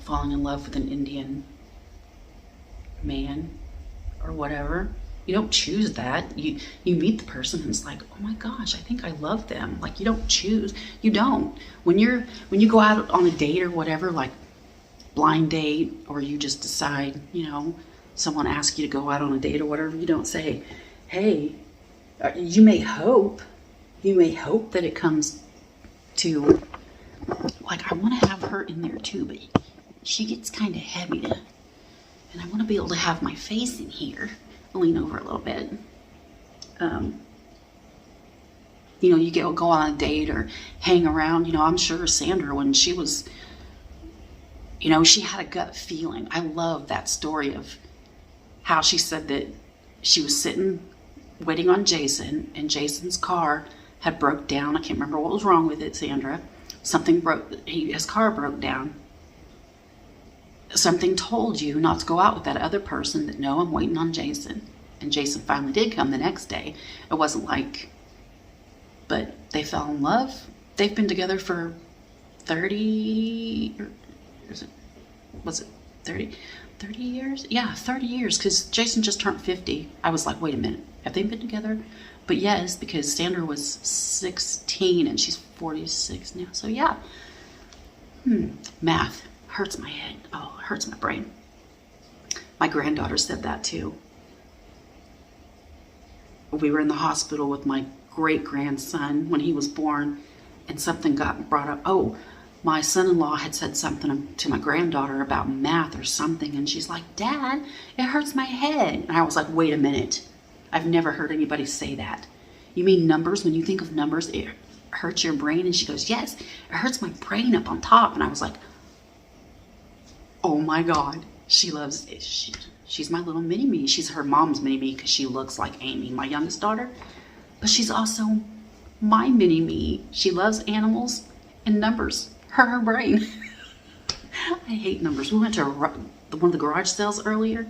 falling in love with an Indian man or whatever. You don't choose that. You meet the person and it's like, oh my gosh, I think I love them. Like, you don't choose. You don't. When you go out on a date or whatever, like blind date, or you just decide, someone asks you to go out on a date or whatever, you don't say, hey, you may hope that it comes to, like, I want to have her in there too, but she gets kind of heavy and I want to be able to have my face in here. I'll lean over a little bit. You go on a date or hang around. I'm sure Sandra, when she was, she had a gut feeling. I love that story of how she said that she was sitting waiting on Jason, and Jason's car had broke down. I can't remember what was wrong with it, Sandra. Something broke, his car broke down. Something told you not to go out with that other person, that no, I'm waiting on Jason. And Jason finally did come the next day. It wasn't like, but they fell in love. They've been together for 30, or was it 30 years? Yeah, 30 years, because Jason just turned 50. I was like, wait a minute, have they been together? But yes, because Sandra was 16 and she's 46 now. So yeah, math hurts my head. Oh, it hurts my brain. My granddaughter said that too. We were in the hospital with my great-grandson when he was born, and something got brought up. Oh, my son-in-law had said something to my granddaughter about math or something, and she's like, Dad, it hurts my head. And I was like, wait a minute. I've never heard anybody say that. You mean numbers? When you think of numbers, it hurts your brain? And she goes, yes, it hurts my brain up on top. And I was like, oh my God. she's my little mini-me. She's her mom's mini-me because she looks like Amy, my youngest daughter. But she's also my mini-me. She loves animals and numbers. Her brain. I hate numbers. We went to one of the garage sales earlier,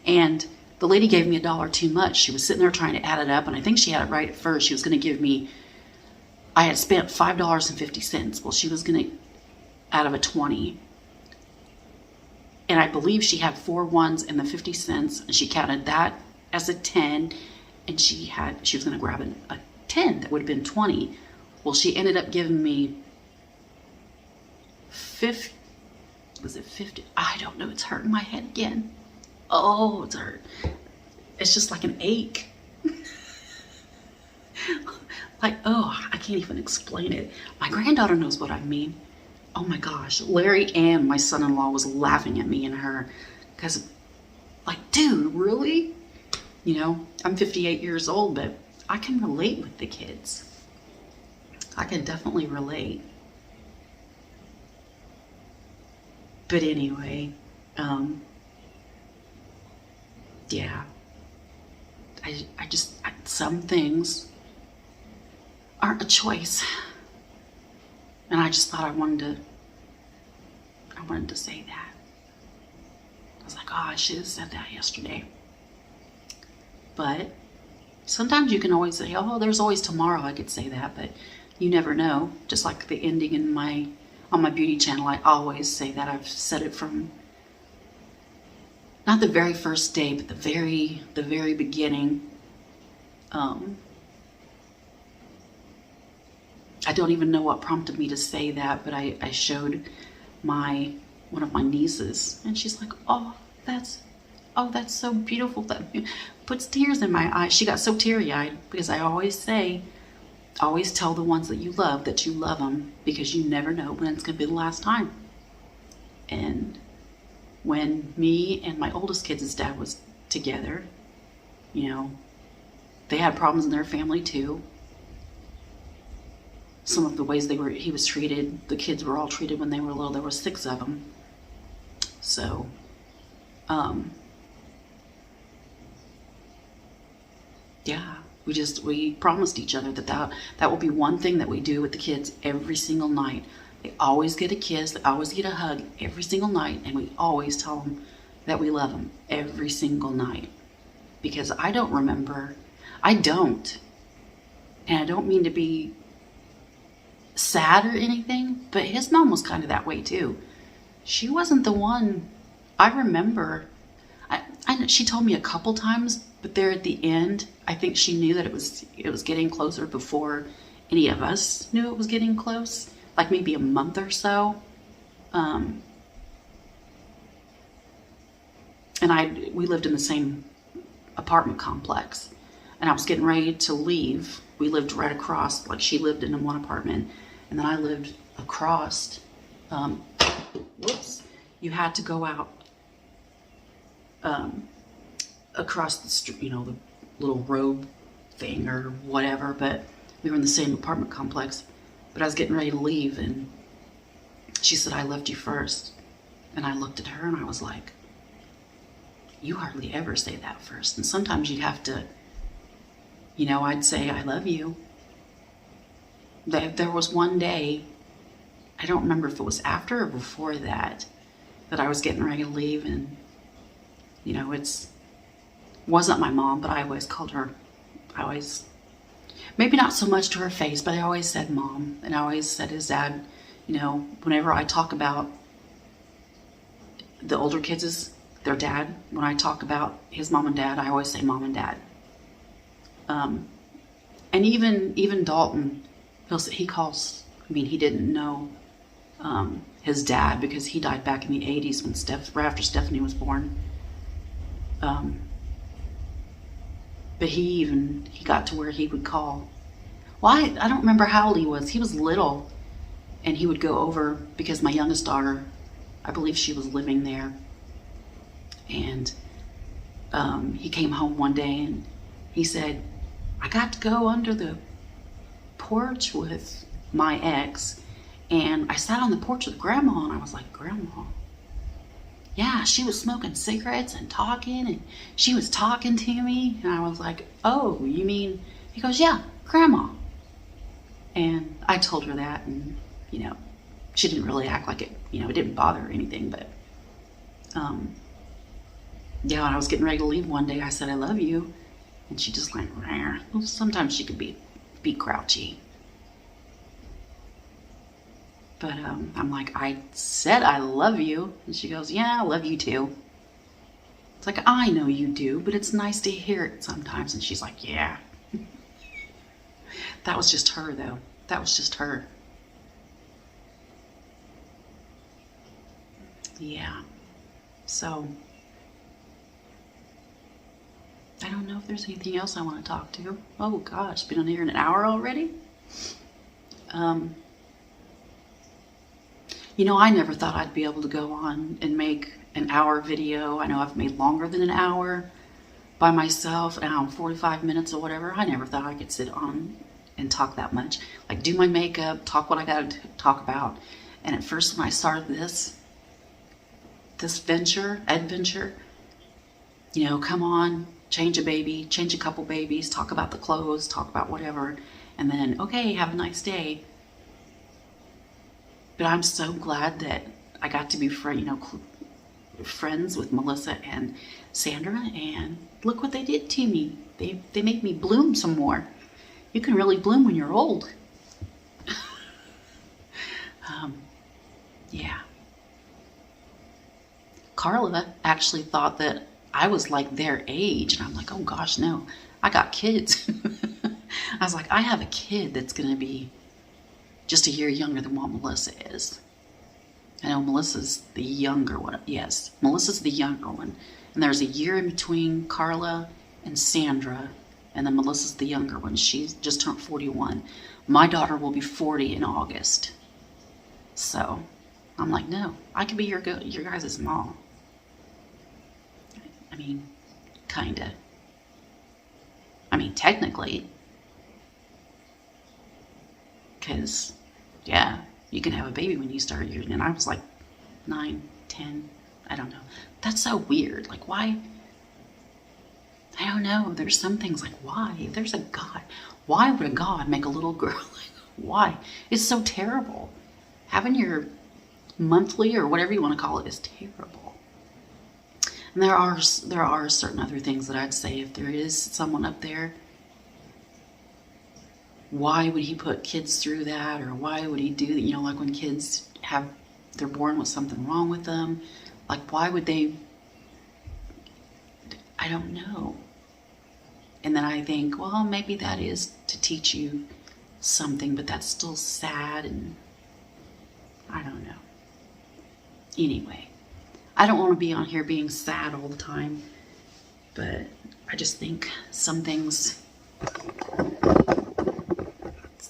and the lady gave me $1 too much. She was sitting there trying to add it up, and I think she had it right at first. She was going to give me, I had spent $5.50. Well, she was going to, out of a 20. And I believe she had 4 ones and the 50 cents, and she counted that as a 10, and she was going to grab a 10 that would have been 20. Well, she ended up giving me 50. Was it 50? I don't know. It's hurting my head again. Oh, it's hurt. It's just like an ache. Like, oh, I can't even explain it. My granddaughter knows what I mean. Oh my gosh, Larry and my son-in-law was laughing at me and her because, like, dude, really? You know, I'm 58 years old, but I can relate with the kids. I can definitely relate. But anyway, yeah, some things aren't a choice. And I just thought I wanted to say that. I was like, oh, I should have said that yesterday. But sometimes you can always say, oh, there's always tomorrow. I could say that, but you never know. Just like the ending on my beauty channel, I always say that. I've said it from not the very first day, but the very beginning. I don't even know what prompted me to say that, but I showed one of my nieces, and she's like, oh, that's so beautiful. That puts tears in my eyes. She got so teary-eyed because I always tell the ones that you love them, because you never know when it's going to be the last time. And when me and my oldest kid's dad was together, you know, they had problems in their family too. Some of the ways he was treated, the kids were all treated when they were little. There were 6 of them. So, yeah, we promised each other that will be one thing that we do with the kids every single night. They always get a kiss, they always get a hug every single night, and we always tell them that we love them every single night. Because I don't, and I don't mean to be sad or anything, but his mom was kind of that way too. She wasn't the one. I remember, she told me a couple times, but there at the end, I think she knew that it was getting closer before any of us knew it was getting close, like maybe a month or so. And we lived in the same apartment complex, and I was getting ready to leave. We lived right across, like she lived in one apartment, and then I lived across. Whoops. You had to go out across the street, you know, the little road thing or whatever, but we were in the same apartment complex. But I was getting ready to leave, and she said, I loved you first. And I looked at her and I was like, you hardly ever say that first. And sometimes you'd have to, you know, I'd say, I love you. There was one day, I don't remember if it was after or before that I was getting ready to leave, and, you know, wasn't my mom, but I always called her, maybe not so much to her face, but I always said mom, and I always said his dad. You know, whenever I talk about the older kids, their dad, when I talk about his mom and dad, I always say mom and dad. And even Dalton, he calls, he didn't know his dad because he died back in the 80s right after Stephanie was born. But he got to where he would call. Well, I don't remember how old he was. He was little, and he would go over because my youngest daughter, I believe she was living there. And he came home one day and he said, I got to go under the porch with my ex, and I sat on the porch with Grandma, and I was like, Grandma? yeah, she was smoking cigarettes and talking, and she was talking to me. And I was like, oh, you mean, he goes, yeah, Grandma. And I told her that, and, you know, she didn't really act like it, you know, it didn't bother her or anything. But, yeah, when I was getting ready to leave one day, I said, I love you. And she just like, rah. Well, sometimes she could be grouchy. But I'm like, I said I love you. And she goes, yeah, I love you too. It's like, I know you do, but it's nice to hear it sometimes. And she's like, yeah. That was just her, though. That was just her. Yeah. So, I don't know if there's anything else I want to talk to. Oh, gosh, been on here an hour already? You know, I never thought I'd be able to go on and make an hour video. I know I've made longer than an hour by myself, an hour and 45 minutes or whatever. I never thought I could sit on and talk that much. Like, do my makeup, talk what I got to talk about. And at first when I started this adventure, you know, come on, change a baby, change a couple babies, talk about the clothes, talk about whatever, and then, okay, have a nice day. But I'm so glad that I got to be friends with Melissa and Sandra, and look what they did to me. They made me bloom some more. You can really bloom when you're old. Yeah. Carla actually thought that I was like their age, and I'm like, oh gosh, no, I got kids. I was like, I have a kid that's going to be just a year younger than what Melissa is. I know Melissa's the younger one. Yes, Melissa's the younger one. And there's a year in between Carla and Sandra, and then Melissa's the younger one. She's just turned 41. My daughter will be 40 in August. So I'm like, no, I could be your guys' mom. I mean, kinda. I mean, technically. Because, yeah, you can have a baby when you start your, and I was like 9, 10, I don't know. That's so weird. Like, why? I don't know. There's some things like, why? If there's a God, why would a God make a little girl? Why? It's so terrible. Having your monthly or whatever you want to call it is terrible. And there are certain other things that I'd say if there is someone up there, why would he put kids through that? Or why would he do that? You know, like when kids they're born with something wrong with them. Like, why would they? I don't know. And then I think, well, maybe that is to teach you something, but that's still sad, and I don't know. Anyway, I don't want to be on here being sad all the time, but I just think some things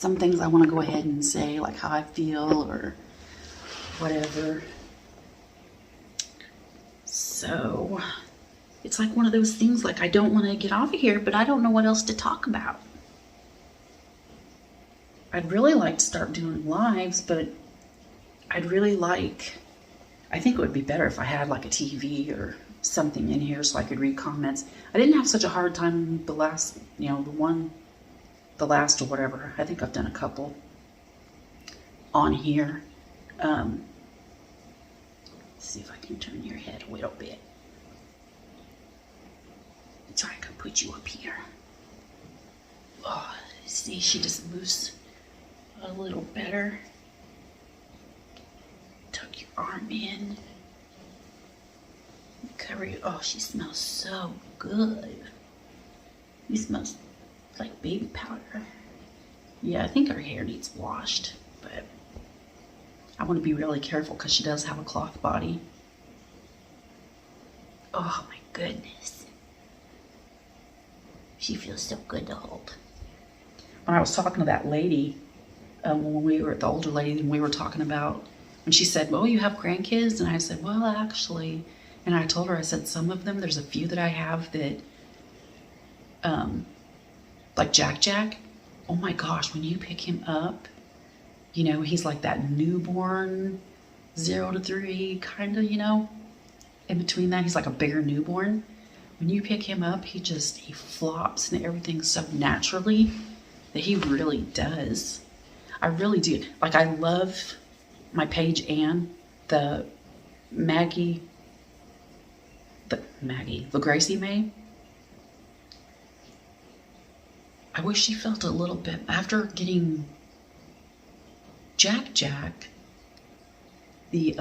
I want to go ahead and say, like how I feel or whatever. So it's like one of those things, like I don't want to get off of here, but I don't know what else to talk about. I'd really like to start doing lives, but I think it would be better if I had like a TV or something in here so I could read comments. I didn't have such a hard time the last or whatever. I think I've done a couple on here. Let's see if I can turn your head a little bit. So I can put you up here. Oh, see, she just moves a little better. Tuck your arm in. Cover you. Oh, she smells so good. You smell like baby powder. Yeah, I think her hair needs washed, but I want to be really careful because she does have a cloth body. Oh my goodness. She feels so good to hold. When I was talking to that lady, when we were at the older lady, and we were talking about, when she said, well, you have grandkids? And I said, well, actually, and I told her, I said, some of them, there's a few that I have that, like Jack. Oh my gosh, when you pick him up, you know, he's like that newborn 0 to 3 kind of, you know. in between that, he's like a bigger newborn. When you pick him up, he flops and everything so naturally that he really does. I really do. Like, I love my Paige Ann, the Gracie May. I wish she felt a little bit, after getting Jack, the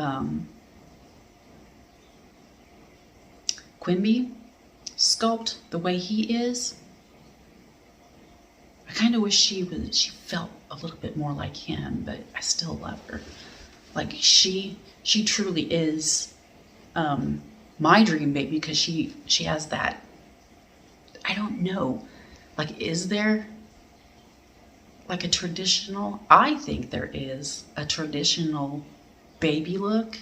Quimby sculpt, the way he is, I kind of wish she felt a little bit more like him, but I still love her. Like, she truly is my dream baby, because she has that, I don't know, like, is there like a traditional, I think there is a traditional baby look.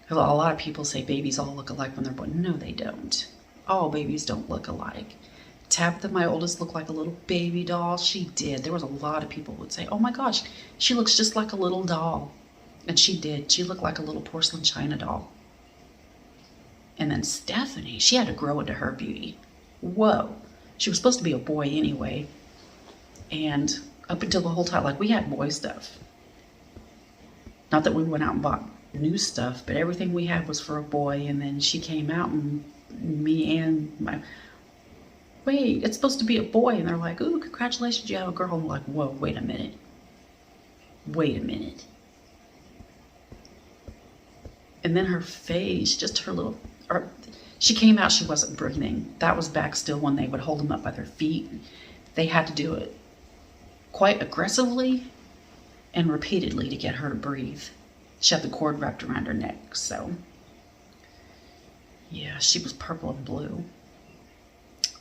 A lot of people say babies all look alike when they're born. No, they don't. All babies don't look alike. Tabitha, my oldest, looked like a little baby doll. She did. There was a lot of people who would say, oh my gosh, she looks just like a little doll. And she did. She looked like a little porcelain china doll. And then Stephanie, she had to grow into her beauty. Whoa. She was supposed to be a boy anyway. And up until the whole time, like, we had boy stuff. Not that we went out and bought new stuff, but everything we had was for a boy. And then she came out, and me and my, wait, it's supposed to be a boy. And they're like, ooh, congratulations, you have a girl. I'm like, whoa, wait a minute. Wait a minute. And then her face, just her little, she came out, she wasn't breathing. That was back still when they would hold them up by their feet. They had to do it quite aggressively and repeatedly to get her to breathe. She had the cord wrapped around her neck, so yeah, she was purple and blue.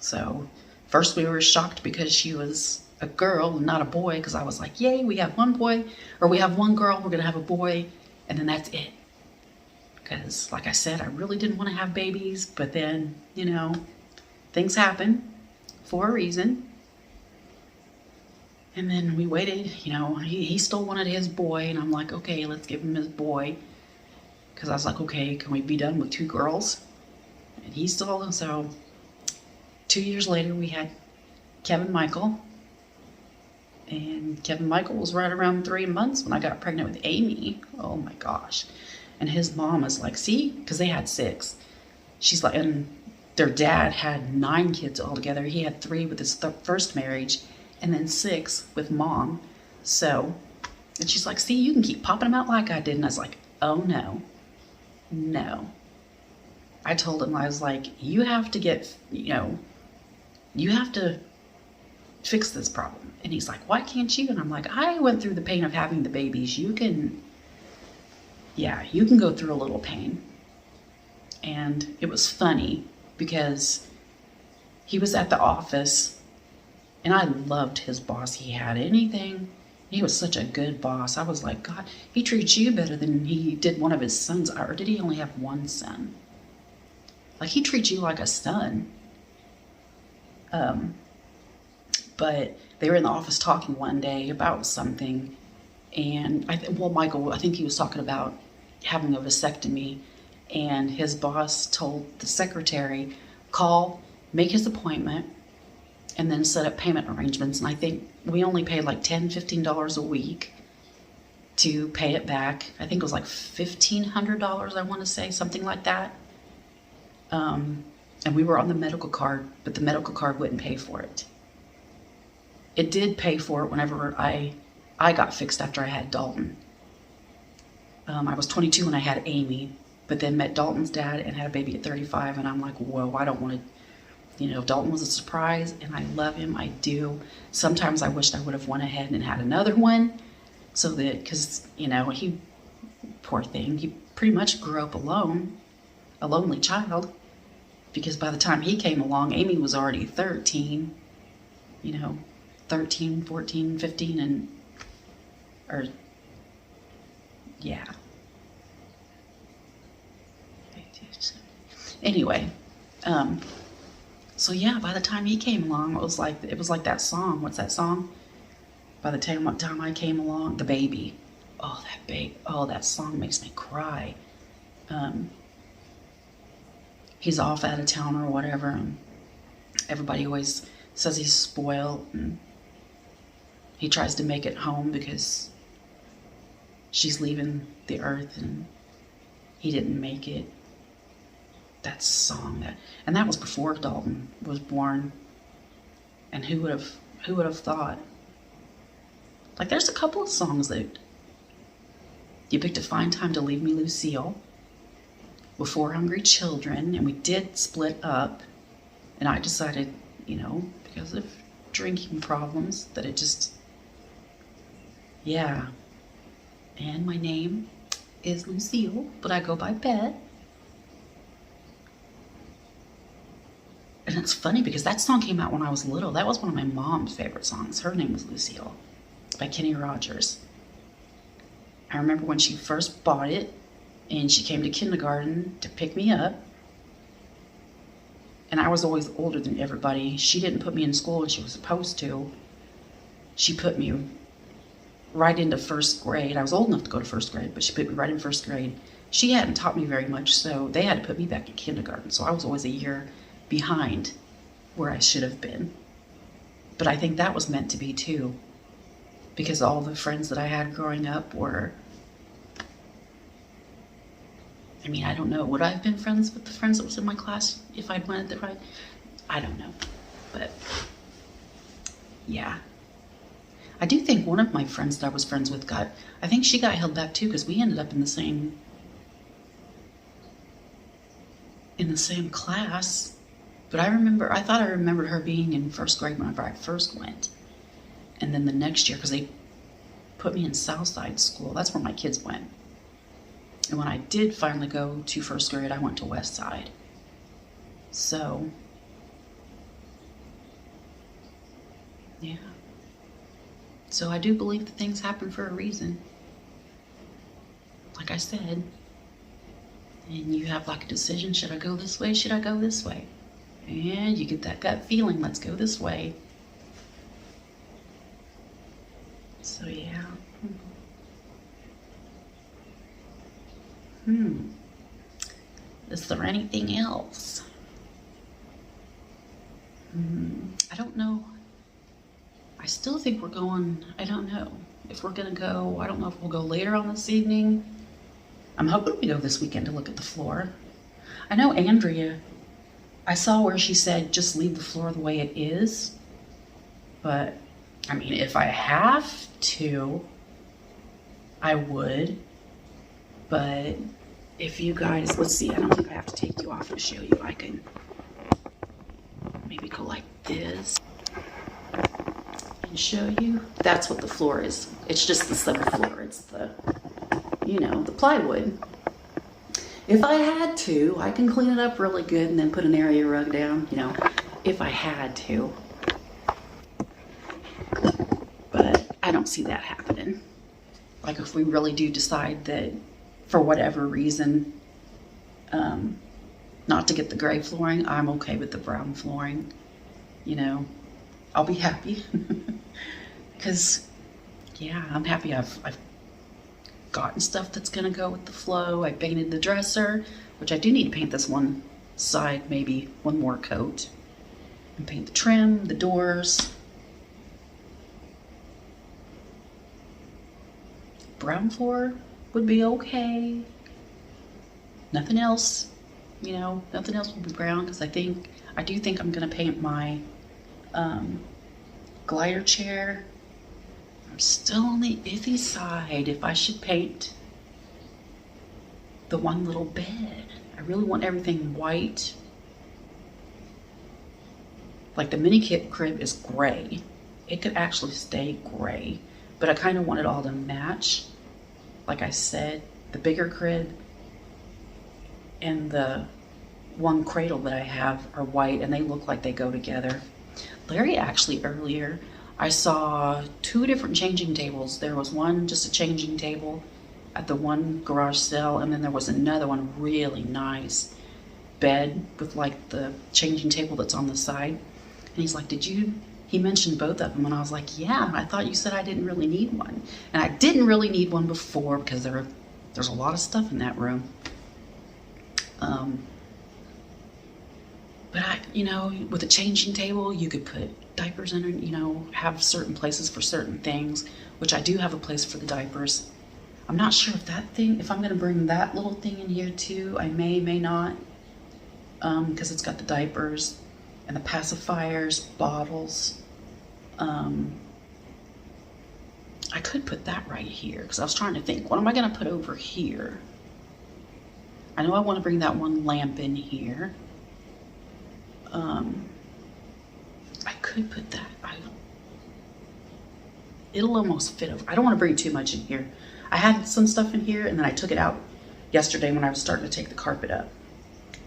So first we were shocked because she was a girl and not a boy, because I was like, yay, we have one boy, or we have one girl, we're gonna have a boy, and then that's it. Because like I said, I really didn't want to have babies, but then, you know, things happen for a reason. And then we waited, you know, he still wanted his boy, and I'm like, okay, let's give him his boy. Because I was like, okay, can we be done with 2 girls? And he still, so 2 years later, we had Kevin Michael. And Kevin Michael was right around 3 months when I got pregnant with Amy. Oh my gosh. And his mom is like, see, because they had 6. She's like, and their dad had 9 kids altogether. He had 3 with his first marriage, and then 6 with mom. So, and she's like, see, you can keep popping them out like I did. And I was like, oh no, no. I told him, I was like, you have to get, you know, you have to fix this problem. And he's like, why can't you? And I'm like, I went through the pain of having the babies. You can, yeah, you can go through a little pain. And it was funny because he was at the office, and I loved his boss. He had anything. He was such a good boss. I was like, God, he treats you better than he did one of his sons. Or did he only have one son? Like, he treats you like a son. But they were in the office talking one day about something. And Michael, I think he was talking about having a vasectomy. And his boss told the secretary, call, make his appointment, and then set up payment arrangements. And I think we only paid like $10, $15 a week to pay it back. I think it was like $1,500, I want to say, something like that. And we were on the medical card, but the medical card wouldn't pay for it. It did pay for it whenever I got fixed after I had Dalton. I was 22 when I had Amy, but then met Dalton's dad and had a baby at 35, and I'm like, whoa, I don't want to. You know, Dalton was a surprise, and I love him. I do. Sometimes I wished I would have went ahead and had another one, so that, because, you know, he, poor thing, he pretty much grew up alone, a lonely child, because by the time he came along, Amy was already 13, you know, 13, 14, 15, and, or, yeah. Anyway, so yeah, by the time he came along, it was like that song. What's that song? By the time I came along, The Baby. Oh, that song makes me cry. he's off out of town or whatever, and everybody always says he's spoiled, and he tries to make it home because she's leaving the earth and he didn't make it. That song, and that was before Dalton was born. And who would have thought? Like, there's a couple of songs that you picked a fine time to leave me, Lucille, before Hungry Children, and we did split up, and I decided, you know, because of drinking problems, that it just, yeah. And my name is Lucille, but I go by Beth. And it's funny because that song came out when I was little. That was one of my mom's favorite songs. Her name was Lucille, by Kenny Rogers. I remember when she first bought it, and she came to kindergarten to pick me up. And I was always older than everybody. She didn't put me in school when she was supposed to. She put me right into first grade. I was old enough to go to first grade, but she put me right in first grade. She hadn't taught me very much, so they had to put me back in kindergarten. So I was always a year behind where I should have been. But I think that was meant to be too, because all the friends that I had growing up were, I mean, I don't know, would I have been friends with the friends that was in my class if I'd went the right? I don't know, but yeah. I do think one of my friends that I was friends with I think she got held back too, because we ended up in the same class. But I thought I remembered her being in first grade whenever I first went. And then the next year, because they put me in Southside school, that's where my kids went. And when I did finally go to first grade, I went to West Side. So, yeah. So I do believe that things happen for a reason. Like I said. And you have like a decision, should I go this way, should I go this way? And you get that gut feeling, let's go this way. So yeah. Is there anything else? I don't know. I still think we're going, I don't know if we're gonna go, I don't know if we'll go later on this evening. I'm hoping we go this weekend to look at the floor. I know Andrea, I saw where she said just leave the floor the way it is. But, I mean, if I have to, I would. But if you guys, let's see, I don't think I have to take you off to show you. I can maybe go like this and show you. That's what the floor is. It's just the subfloor. It's the, you know, the plywood. If I had to, I can clean it up really good and then put an area rug down, you know, if I had to. But I don't see that happening. Like if we really do decide that for whatever reason, not to get the gray flooring, I'm okay with the brown flooring. You know, I'll be happy. Because, yeah, I'm happy I've gotten stuff that's gonna go with the flow. I painted the dresser, which I do need to paint this one side, maybe one more coat. And paint the trim, the doors. Brown floor would be okay. Nothing else, you know, nothing else will be brown, because I do think I'm gonna paint my glider chair. I'm still on the iffy side if I should paint the one little bed. I really want everything white. Like the mini kit crib is gray. It could actually stay gray, but I kind of want it all to match. Like I said, the bigger crib and the one cradle that I have are white, and they look like they go together. Larry actually earlier, I saw 2 different changing tables. There was one, just a changing table at the one garage sale, and then there was another one, really nice bed with like the changing table that's on the side. And he's like, he mentioned both of them, and I was like, yeah, I thought you said I didn't really need one. And I didn't really need one before because there's a lot of stuff in that room. But with a changing table, you could put diapers in it, have certain places for certain things, which I do have a place for the diapers. I'm not sure if I'm gonna bring that little thing in here too. I may not, because it's got the diapers and the pacifiers, bottles. I could put that right here because I was trying to think, what am I gonna put over here? I know I want to bring that one lamp in here. I could put that. It'll almost fit over. I don't want to bring too much in here. I had some stuff in here and then I took it out yesterday when I was starting to take the carpet up.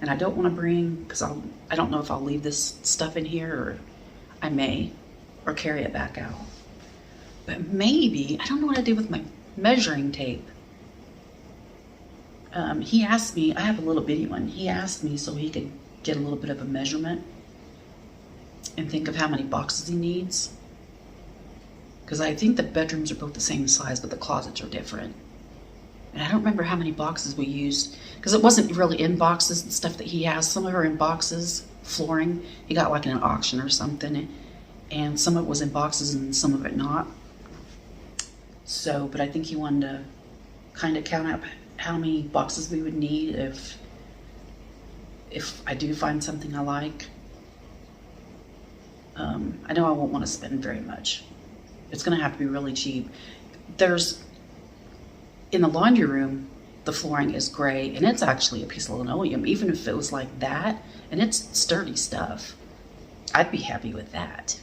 And I don't want to bring, because I don't know if I'll leave this stuff in here or I may, or carry it back out. But maybe, I don't know what I did with my measuring tape. He asked me, I have a little bitty one. He asked me so he could get a little bit of a measurement and think of how many boxes he needs. Because I think the bedrooms are both the same size, but the closets are different. And I don't remember how many boxes we used, because it wasn't really in boxes, the stuff that he has. Some of it are in boxes, flooring. He got like in an auction or something. And some of it was in boxes and some of it not. So, but I think he wanted to kind of count up how many boxes we would need if I do find something I like. I know I won't want to spend very much. It's going to have to be really cheap. In the laundry room, the flooring is gray, and it's actually a piece of linoleum, even if it was like that, and it's sturdy stuff. I'd be happy with that.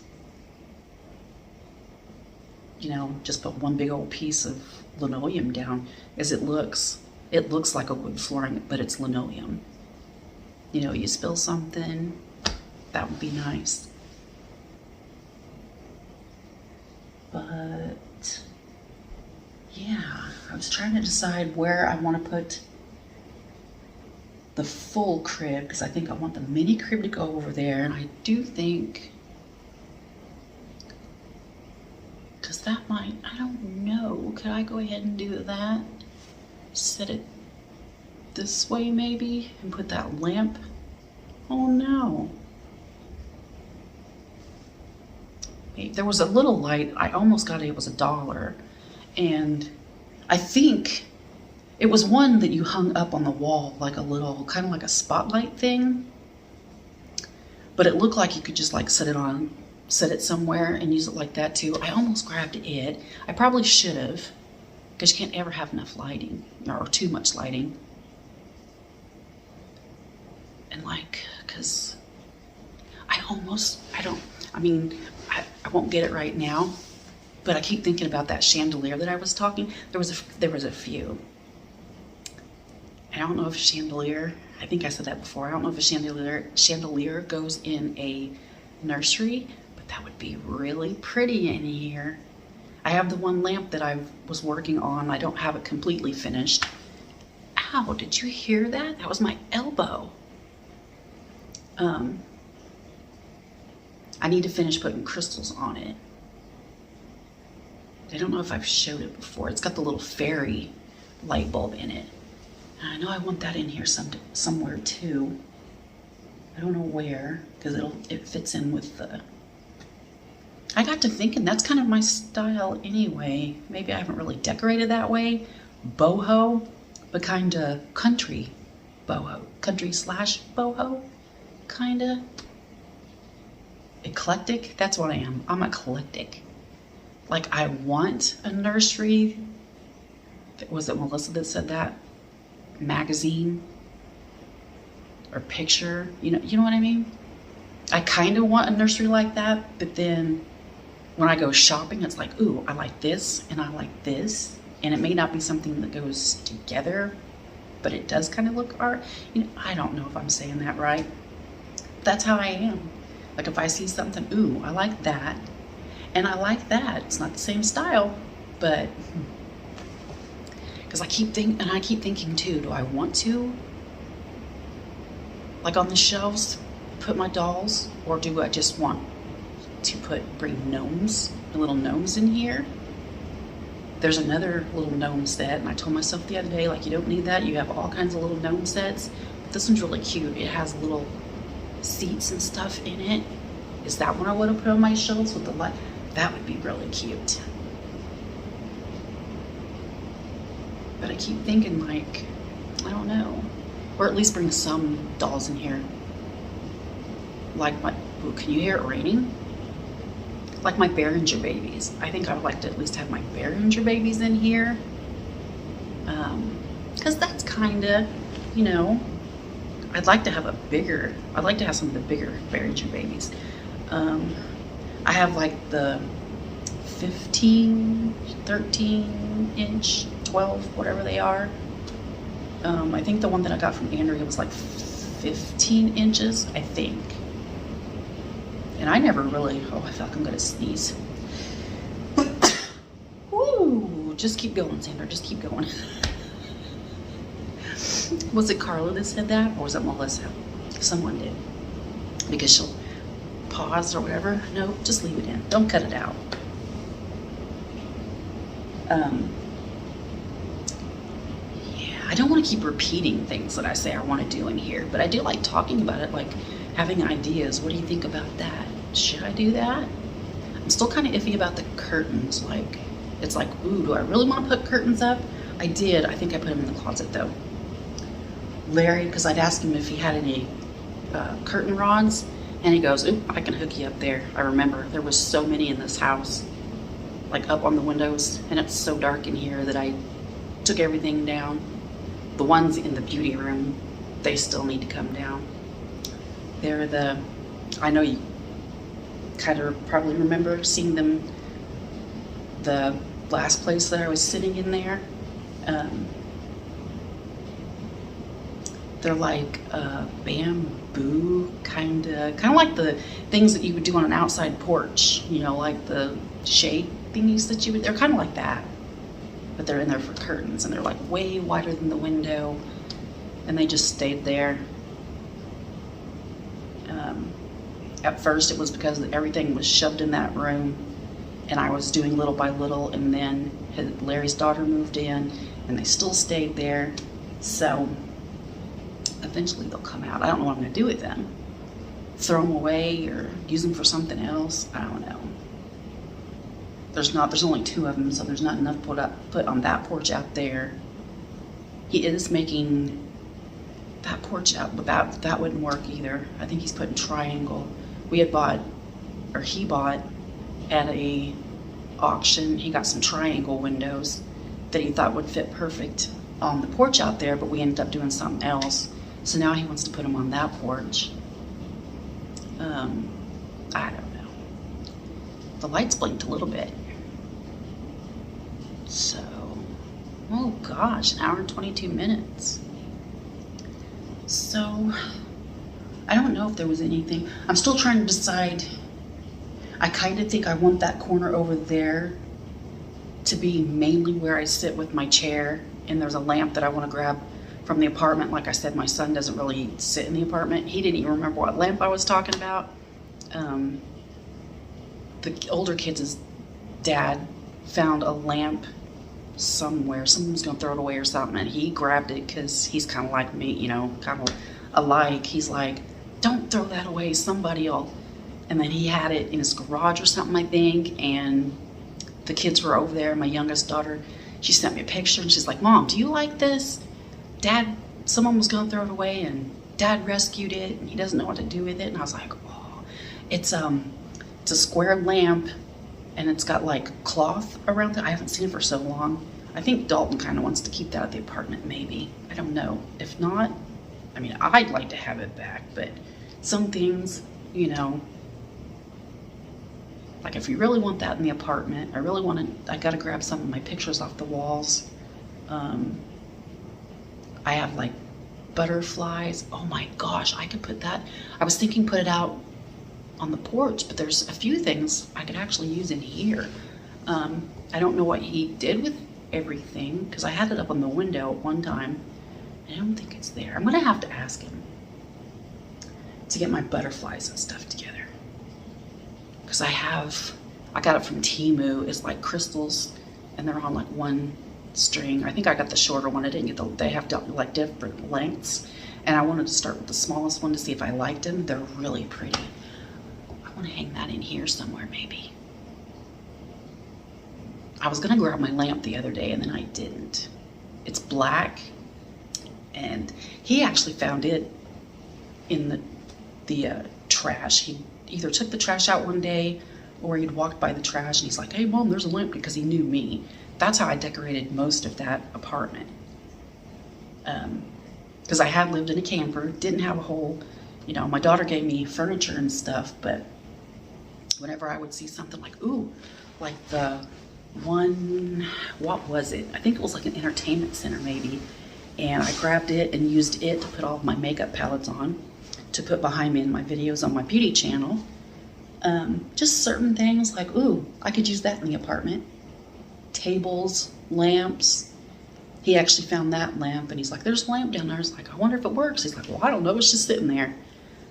Just put one big old piece of linoleum down, as it looks like a wood flooring, but it's linoleum. You spill something, that would be nice. But yeah, I was trying to decide where I want to put the full crib, because I think I want the mini crib to go over there, and I do think, because that might, I don't know, could I go ahead and do that? Set it this way maybe, and put that lamp? Oh no. There was a little light, I almost got it was $1, and I think it was one that you hung up on the wall, like a little, kind of like a spotlight thing. But it looked like you could just like set it somewhere and use it like that too. I almost grabbed it. I probably should have, because you can't ever have enough lighting, or too much lighting. And because I won't get it right now, but I keep thinking about that chandelier that I was talking. There was a few. I don't know if a chandelier, I think I said that before, I don't know if a chandelier goes in a nursery, but that would be really pretty in here. I have the one lamp that I was working on. I don't have it completely finished. Ow, did you hear that? That was my elbow. I need to finish putting crystals on it. I don't know if I've showed it before. It's got the little fairy light bulb in it. And I know I want that in here somewhere too. I don't know where, because it fits in with the... I got to thinking that's kind of my style anyway. Maybe I haven't really decorated that way. Boho, but kind of country boho. Country / boho, kind of. Eclectic, that's what I am. I'm eclectic. Like, I want a nursery. Was it Melissa that said that? Magazine or picture, you know what I mean? I kind of want a nursery like that, but then when I go shopping, it's like, ooh, I like this and I like this, and it may not be something that goes together, but it does kind of look art. I don't know if I'm saying that right. That's how I am. Like, if I see something, ooh, I like that, and I like that. It's not the same style, but because I keep thinking too, do I want to, like, on the shelves, put my dolls, or do I just want to bring gnomes, the little gnomes in here? There's another little gnome set, and I told myself the other day, like, you don't need that. You have all kinds of little gnome sets. But this one's really cute. It has little seats and stuff in it. Is that what I would have put on my shelves with the light? That would be really cute. But I keep thinking, like, I don't know. Or at least bring some dolls in here. Like my, ooh, can you hear it raining? Like my Behringer babies. I think I would like to at least have my Behringer babies in here. Because that's kind of, you know, I'd like to have I'd like to have some of the bigger Behringer babies. I have like the 15, 13 inch, 12, whatever they are. I think the one that I got from Andrea was like 15 inches, I think. And I never really, oh, I feel like I'm gonna sneeze. Woo, just keep going, Sandra, just keep going. Was it Carla that said that, or was it Melissa? Someone did. Because she'll pause or whatever. No, just leave it in. Don't cut it out. Yeah, I don't want to keep repeating things that I say I want to do in here, but I do like talking about it, like having ideas. What do you think about that? Should I do that? I'm still kind of iffy about the curtains. Like, it's like, ooh, do I really want to put curtains up? I did. I think I put them in the closet though. Larry, because I'd asked him if he had any curtain rods, and he goes, oop, I can hook you up there. I remember there was so many in this house, like up on the windows, and it's so dark in here that I took everything down. The ones in the beauty room, they still need to come down. They're the, I know you kind of probably remember seeing them the last place that I was sitting in there. They're like bamboo, kind of like the things that you would do on an outside porch, you know, like the shade thingies that you would, they're kind of like that, but they're in there for curtains, and they're like way wider than the window, and they just stayed there. At first it was because everything was shoved in that room, and I was doing little by little, and then Larry's daughter moved in, and they still stayed there. So eventually they'll come out. I don't know what I'm going to do with them. Throw them away or use them for something else. I don't know. There's only 2 of them, so there's not enough put on that porch out there. He is making that porch out, but that wouldn't work either. I think he's putting triangle. We had bought, or he bought at a auction, he got some triangle windows that he thought would fit perfect on the porch out there, but we ended up doing something else. So now he wants to put them on that porch. I don't know. The lights blinked a little bit. So, oh gosh, 1 hour and 22 minutes. So, I don't know if there was anything. I'm still trying to decide. I kind of think I want that corner over there to be mainly where I sit with my chair, and there's a lamp that I want to grab from the apartment. Like I said, my son doesn't really sit in the apartment. He didn't even remember what lamp I was talking about. The older kids' dad found a lamp somewhere. Someone's gonna throw it away or something, and he grabbed it because he's kind of like me, you know, kind of alike. He's like, don't throw that away, somebody will. And then he had it in his garage or something, I think, and the kids were over there. My youngest daughter, she sent me a picture, and she's like, Mom, do you like this? Dad, someone was gonna throw it away, and Dad rescued it, and he doesn't know what to do with it. And I was like, oh, it's a square lamp, and it's got like cloth around it. I haven't seen it for so long. I think Dalton kind of wants to keep that at the apartment, maybe. I don't know. If not, I mean, I'd like to have it back, but some things, you know, like if you really want that in the apartment, I gotta grab some of my pictures off the walls. I have like butterflies. Oh my gosh, I could put that. I was thinking put it out on the porch, but there's a few things I could actually use in here. I don't know what he did with everything, because I had it up on the window at one time. I don't think it's there. I'm gonna have to ask him to get my butterflies and stuff together. Because I got it from Temu. It's like crystals, and they're on like one string. I think I got the shorter one. I didn't get the, they have like different lengths. And I wanted to start with the smallest one to see if I liked them. They're really pretty. I want to hang that in here somewhere maybe. I was gonna grab my lamp the other day and then I didn't. It's black, and he actually found it in the trash. He either took the trash out one day or he'd walked by the trash and he's like, hey Mom, there's a lamp, because he knew me. That's how I decorated most of that apartment. Because I had lived in a camper, didn't have a whole, you know, my daughter gave me furniture and stuff, but whenever I would see something like, ooh, like the one, what was it? I think it was like an entertainment center maybe. And I grabbed it and used it to put all of my makeup palettes on, to put behind me in my videos on my beauty channel. Just certain things like, ooh, I could use that in the apartment. Tables, lamps. He actually found that lamp and he's like, there's a lamp down there. I was like, I wonder if it works. He's like, well, I don't know, it's just sitting there.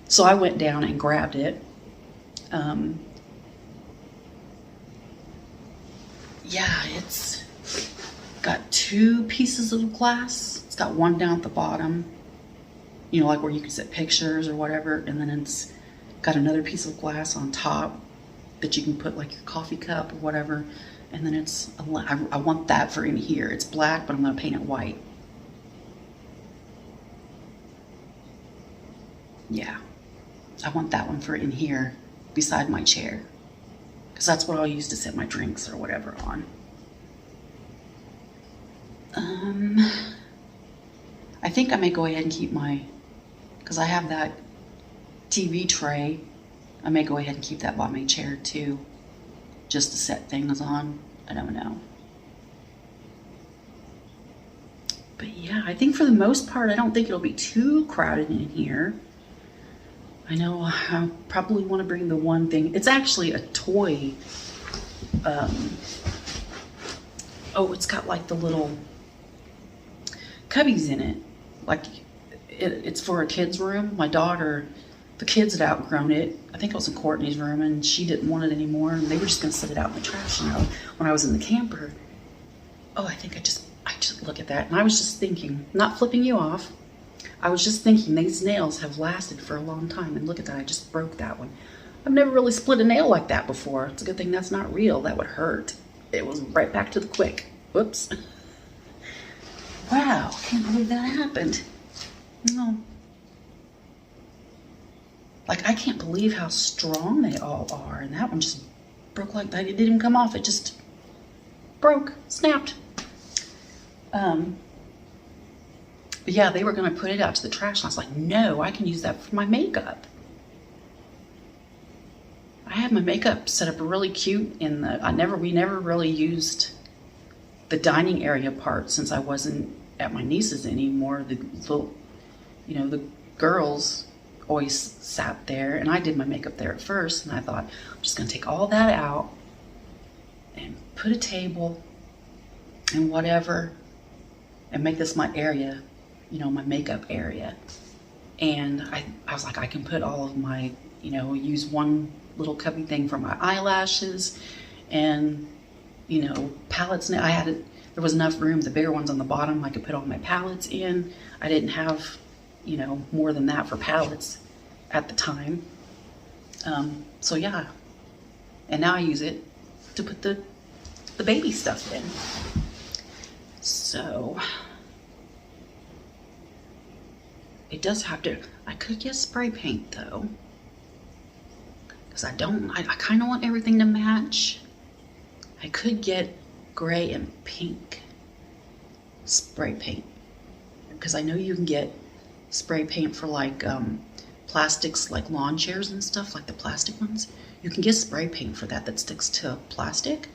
So I went down and grabbed it. Yeah, it's got 2 pieces of glass. It's got one down at the bottom, you know, like where you can set pictures or whatever. And then it's got another piece of glass on top that you can put like your coffee cup or whatever. And then it's, I want that for in here. It's black, but I'm gonna paint it white. Yeah, I want that one for in here beside my chair, because that's what I'll use to set my drinks or whatever on. I think I may go ahead and keep my, because I have that TV tray, I may go ahead and keep that by my chair too, just to set things on. I don't know. But yeah, I think for the most part, I don't think it'll be too crowded in here. I know I probably want to bring the one thing. It's actually a toy. Oh, it's got like the little cubbies in it. Like it's for a kid's room. My daughter, the kids had outgrown it. I think it was in Courtney's room and she didn't want it anymore. And they were just gonna sit it out in the trash, you know, when I was in the camper. Oh, I think I just look at that. And I was just thinking, not flipping you off. I was just thinking these nails have lasted for a long time. And look at that, I just broke that one. I've never really split a nail like that before. It's a good thing that's not real. That would hurt. It was right back to the quick. Whoops. Wow, can't believe that happened. No. Like, I can't believe how strong they all are. And that one just broke like that. It didn't even come off. It just broke, snapped. But yeah, they were going to put it out to the trash. And I was like, no, I can use that for my makeup. I had my makeup set up really cute in the, we never really used the dining area part since I wasn't at my niece's anymore. The little, you know, the girls always sat there and I did my makeup there at first. And I thought, I'm just going to take all that out and put a table and whatever and make this my area, you know, my makeup area. And I was like, I can put all of my, you know, use one little cubby thing for my eyelashes and, you know, palettes. Now I had it, there was enough room, the bigger ones on the bottom, I could put all my palettes in. I didn't have, you know, more than that for palettes at the time. So yeah, and now I use it to put the baby stuff in. So it does have to, I could get spray paint though, because I kind of want everything to match. I could get gray and pink spray paint, because I know you can get spray paint for like plastics, like lawn chairs and stuff, like the plastic ones. You can get spray paint for that sticks to plastic.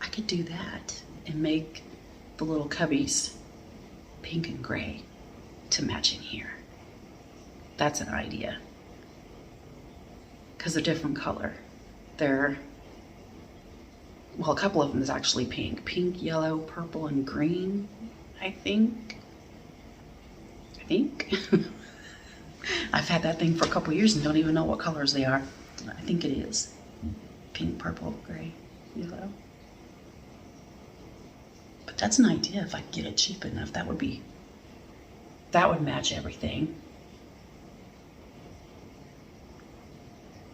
I could do that and make the little cubbies pink and gray to match in here. That's an idea, because they're different color. They're, well, a couple of them is actually pink, yellow, purple, and green, I think. I've had that thing for a couple years and don't even know what colors they are. I think it is pink, purple, gray, yellow. But But that's an idea. If I could get it cheap enough, that would match everything.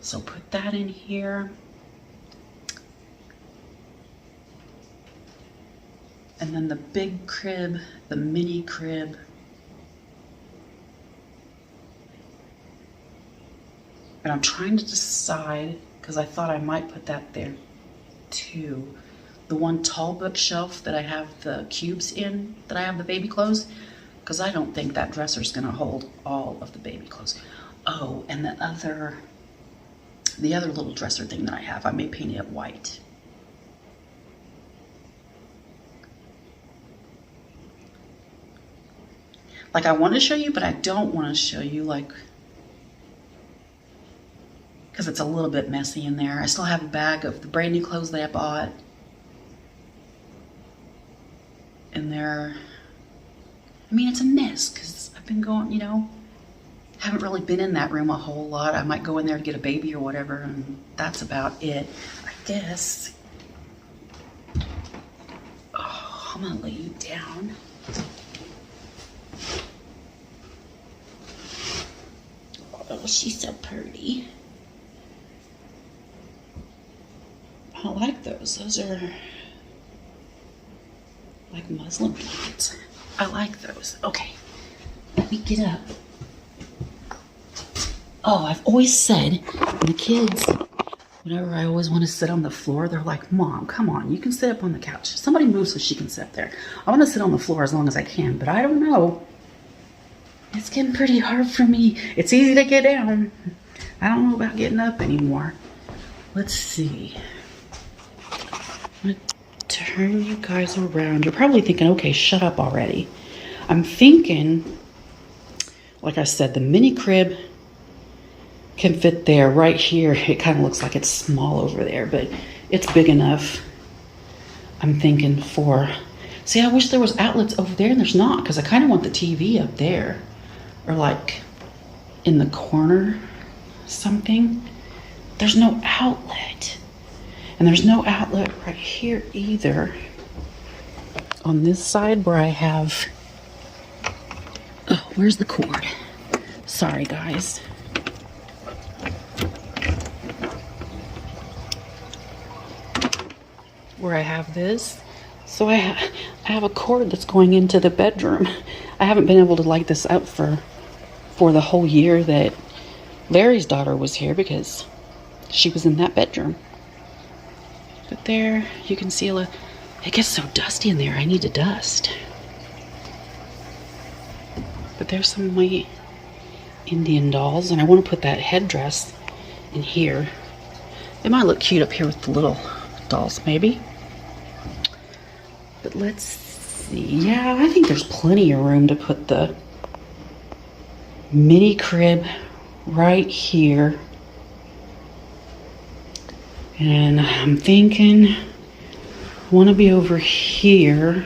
So put that in here. And then the big crib, the mini crib. And I'm trying to decide, because I thought I might put that there too. The one tall bookshelf that I have the cubes in, that I have the baby clothes, because I don't think that dresser's gonna hold all of the baby clothes. Oh, and the other little dresser thing that I have, I may paint it white. Like, I want to show you, but I don't want to show you, like, because it's a little bit messy in there. I still have a bag of the brand new clothes that I bought in there. I mean, it's a mess because I've been going, you know, haven't really been in that room a whole lot. I might go in there to get a baby or whatever, and that's about it, I guess. Oh, I'm gonna lay you down. Oh, she's so pretty. I like those. Those are like muslin blankets. I like those. Okay, let me get up. Oh, I've always said, the kids, whenever I always want to sit on the floor, they're like, Mom, come on, you can sit up on the couch. Somebody move so she can sit up there. I want to sit on the floor as long as I can, but I don't know. It's getting pretty hard for me. It's easy to get down. I don't know about getting up anymore. Let's see. I'm gonna turn you guys around. You're probably thinking, okay, shut up already. I'm thinking, like I said, the mini crib can fit there right here. It kind of looks like it's small over there, but it's big enough. I'm thinking for, see, I wish there was outlets over there, and there's not, because I kind of want the TV up there, or like in the corner, something. There's no outlet, and there's no outlet right here either. On this side where I have, oh, where's the cord? Sorry, guys. Where I have this, so I have a cord that's going into the bedroom. I haven't been able to light this up for the whole year that Larry's daughter was here, because she was in that bedroom. But there you can see it gets so dusty in there. I need to dust. But there's some of my Indian dolls, and I want to put that headdress in here. It might look cute up here with the little dolls, maybe. But let's see. Yeah, I think there's plenty of room to put the mini crib right here. And I'm thinking I want to be over here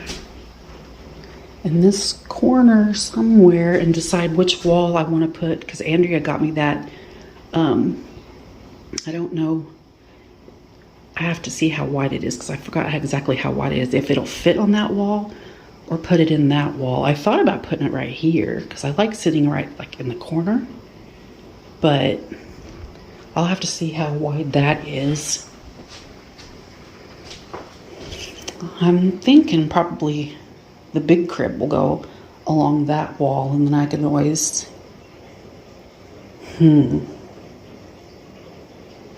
in this corner somewhere and decide which wall I want to put, because Andrea got me that. I don't know. I have to see how wide it is, because I forgot exactly how wide it is, if it'll fit on that wall or put it in that wall. I thought about putting it right here, because I like sitting right like in the corner, but I'll have to see how wide that is. I'm thinking probably the big crib will go along that wall, and then I can always,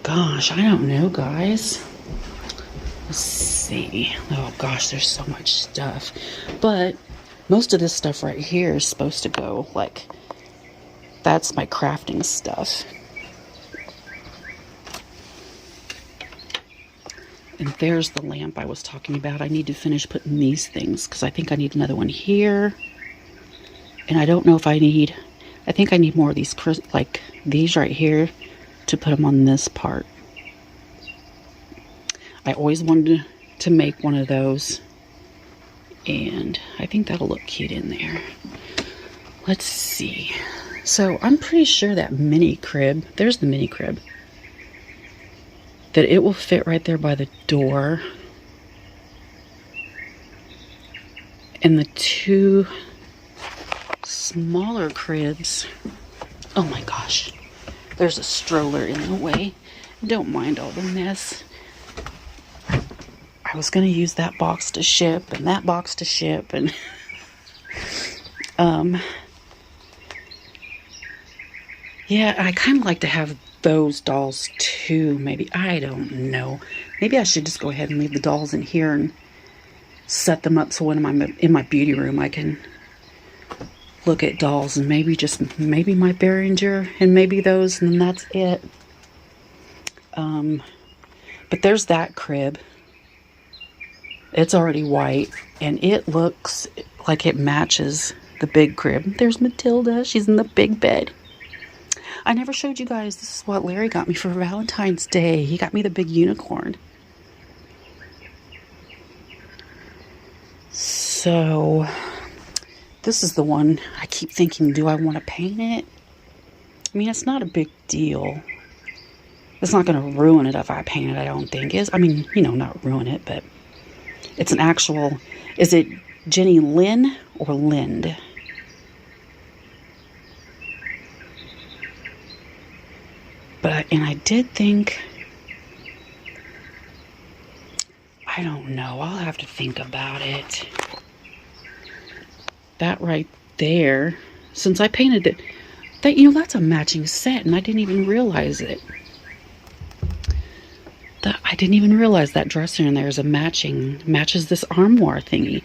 gosh, I don't know, guys. Let's see. Oh gosh, there's so much stuff. But most of this stuff right here is supposed to go, like, that's my crafting stuff. And there's the lamp I was talking about. I need to finish putting these things, because I think I need another one here. And I don't know if I think I need more of these, like these right here, to put them on this part. I always wanted to make one of those, and I think that'll look cute in there. Let's see. So I'm pretty sure that mini crib, there's the mini crib, that it will fit right there by the door. And the two smaller cribs, oh my gosh, there's a stroller in the way. Don't mind all the mess. I was going to use that box to ship and that box to ship, and yeah, I kind of like to have those dolls too. Maybe, I don't know. Maybe I should just go ahead and leave the dolls in here and set them up so when I'm in my beauty room I can look at dolls, and maybe my Behringer and maybe those, and then that's it. But there's that crib. It's already white and it looks like it matches the big crib. There's Matilda. She's in the big bed. I never showed you guys, this is what Larry got me for Valentine's Day. He got me the big unicorn. So, this is the one I keep thinking, do I want to paint it? I mean, it's not a big deal. It's not going to ruin it if I paint it, I don't think. Not ruin it, but it's an actual, is it Jenny Lynn or Lind? And I did think, I don't know, I'll have to think about it. That right there, since I painted it, that's a matching set, and I didn't even realize it. I didn't even realize that dresser in there is matches this armoire thingy.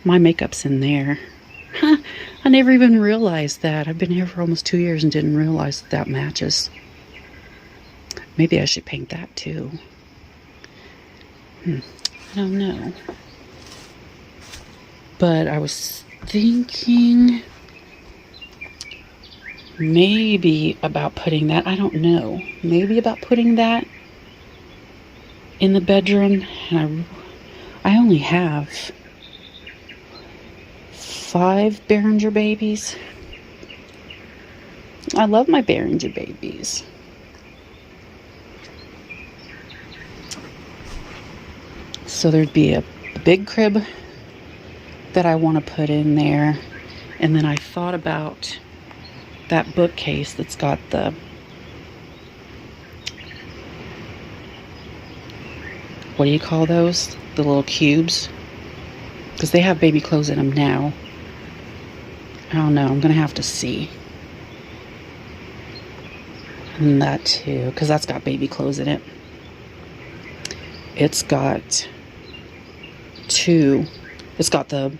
My makeup's in there. Huh, I never even realized that. I've been here for almost 2 years and didn't realize that matches. Maybe I should paint that too. I don't know. But I was thinking maybe about putting that, I don't know, maybe about putting that in the bedroom. And I only have 5 Behringer babies. I love my Behringer babies. So there'd be a big crib that I want to put in there. And then I thought about that bookcase that's got the what do you call those? The little cubes. Because they have baby clothes in them now. I don't know. I'm going to have to see. And that too. Because that's got baby clothes in it. It's got it's got the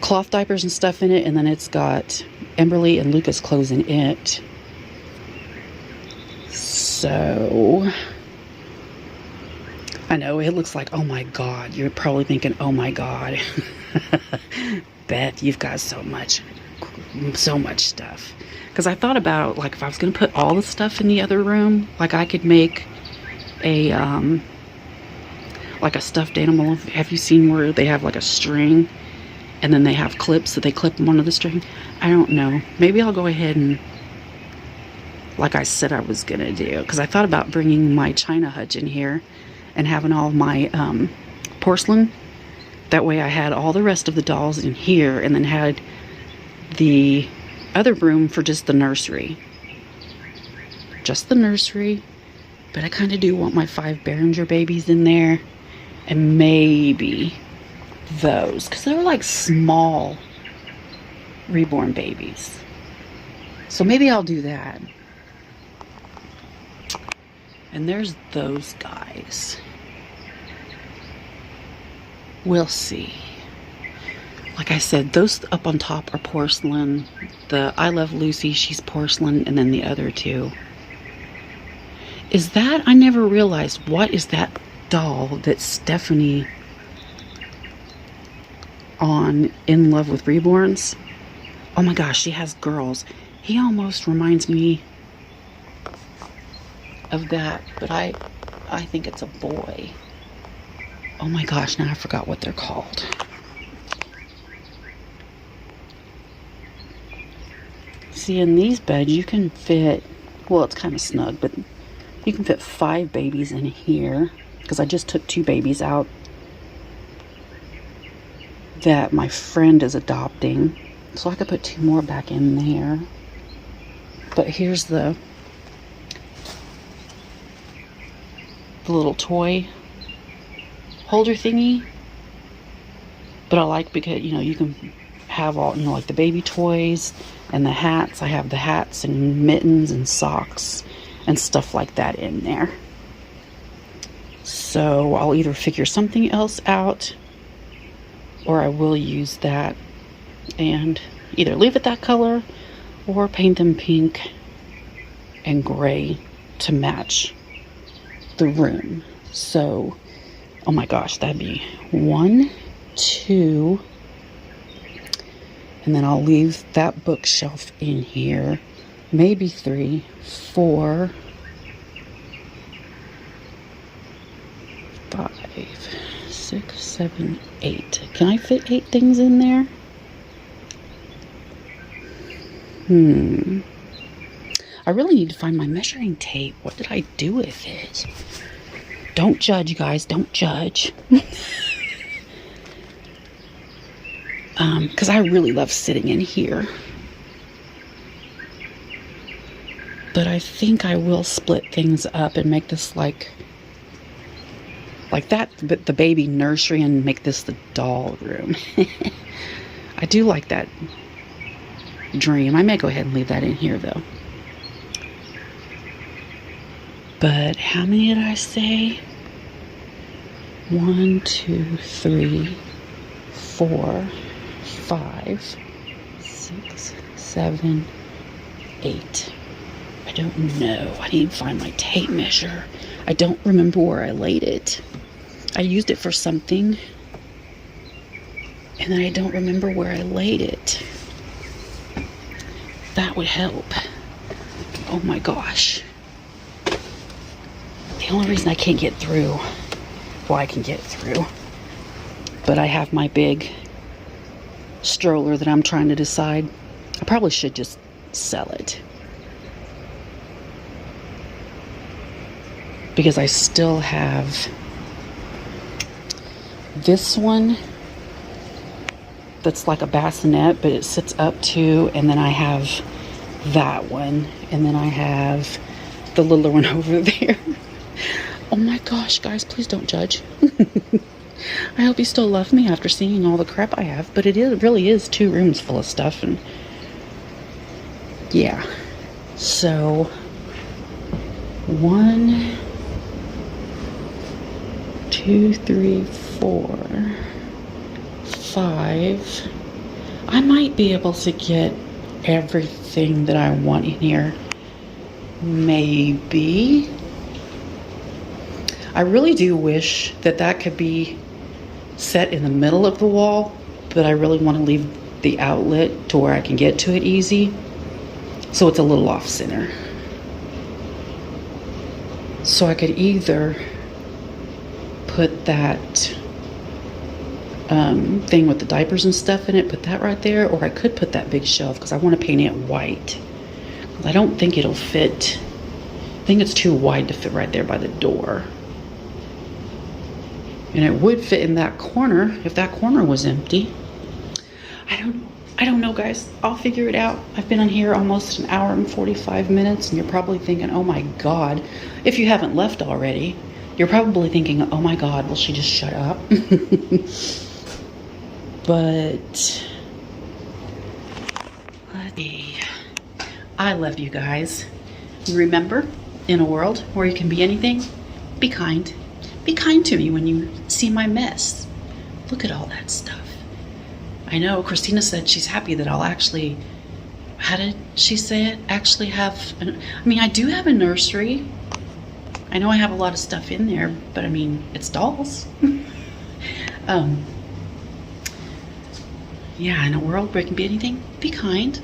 cloth diapers and stuff in it, and then it's got Emberly and Luca's clothes in it. So I know it looks like, oh my god, you're probably thinking, oh my god, Beth, you've got so much stuff. Because I thought about, like, if I was going to put all the stuff in the other room, like I could make a like a stuffed animal. Have you seen where they have like a string and then they have clips that they clip them onto the string? I don't know. Maybe I'll go ahead and, like I said I was gonna do, because I thought about bringing my china hutch in here and having all my porcelain. That way I had all the rest of the dolls in here and then had the other room for just the nursery. Just the nursery. But I kind of do want my 5 Behringer babies in there. And maybe those. Because they're like small reborn babies. So maybe I'll do that. And there's those guys. We'll see. Like I said, those up on top are porcelain. The I Love Lucy, she's porcelain. And then the other two. Is that, I never realized, what is that doll that Stephanie on In Love with Reborns? Oh my gosh, she has girls. He almost reminds me of that, but I think it's a boy. Oh my gosh, now I forgot what they're called. See, in these beds you can fit, well, it's kind of snug, but you can fit 5 babies in here, because I just took 2 babies out. that my friend is adopting. So I could put 2 more back in there. But here's the little toy holder thingy. But I like because, you know, you can have all, you know, like the baby toys and the hats. I have the hats and mittens and socks and stuff like that in there. So I'll either figure something else out, or I will use that and either leave it that color or paint them pink and gray to match the room. So, oh my gosh, that'd be 1, 2, and then I'll leave that bookshelf in here. Maybe 3, 4, 5, 6, 7, 8. Can I fit 8 things in there? I really need to find my measuring tape. What did I do with it? Don't judge, you guys. Don't judge. Because I really love sitting in here. But I think I will split things up and make this like that, but the baby nursery, and make this the doll room. I do like that dream. I may go ahead and leave that in here though. But how many did I say? 1, 2, 3, 4, 5, 6, 7, 8. I don't know. I need to find my tape measure. I don't remember where I laid it. I used it for something, and then I don't remember where I laid it. That would help. Oh my gosh. The only reason I can't get through, well, I can get through, but I have my big stroller that I'm trying to decide. I probably should just sell it, because I still have this one that's like a bassinet, but it sits up too, and then I have that one, and then I have the littler one over there. Oh my gosh, guys, please don't judge. I hope you still love me after seeing all the crap I have, but it really is 2 rooms full of stuff, and yeah. So 1, 2, 3, 4, 5. I might be able to get everything that I want in here. Maybe. I really do wish that that could be set in the middle of the wall, but I really want to leave the outlet to where I can get to it easy, so it's a little off center. So I could either put that thing with the diapers and stuff in it, put that right there, or I could put that big shelf, because I want to paint it white. I don't think it'll fit. I think it's too wide to fit right there by the door. And it would fit in that corner if that corner was empty. I don't know, guys. I'll figure it out. I've been on here almost an hour and 45 minutes, and you're probably thinking, oh my God, if you haven't left already, you're probably thinking, oh my God, will she just shut up? But I love you guys. Remember, in a world where you can be anything, be kind. Be kind to me when you see my mess. Look at all that stuff. I know Christina said she's happy that I'll actually, how did she say it? Actually have, I mean, I do have a nursery. I know I have a lot of stuff in there, but I mean, it's dolls. Yeah, in a world where it can be anything, be kind.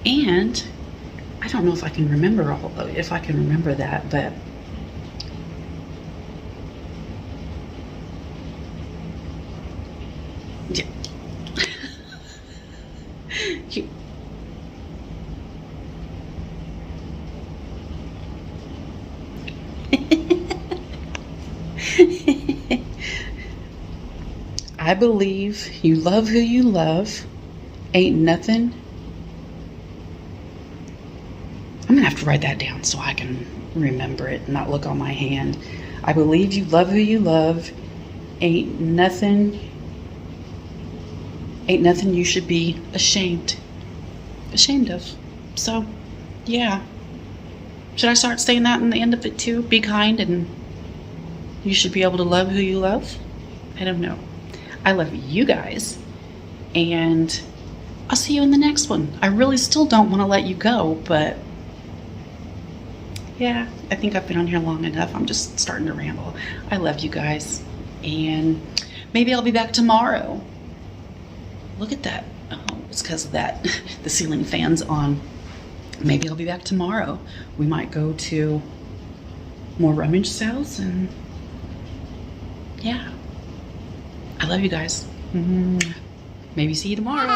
And I don't know if I can remember that, but yeah. I believe you love who you love. Ain't nothing. I'm gonna have to write that down so I can remember it and not look on my hand. I believe you love who you love. Ain't nothing you should be ashamed of. So, yeah. Should I start saying that in the end of it too? Be kind and you should be able to love who you love? I don't know. I love you guys. And I'll see you in the next one. I really still don't want to let you go, but yeah, I think I've been on here long enough. I'm just starting to ramble. I love you guys. And maybe I'll be back tomorrow. Look at that. Oh, it's because of that. The ceiling fan's on. Maybe I'll be back tomorrow. We might go to more rummage sales and yeah. I love you guys. Maybe see you tomorrow.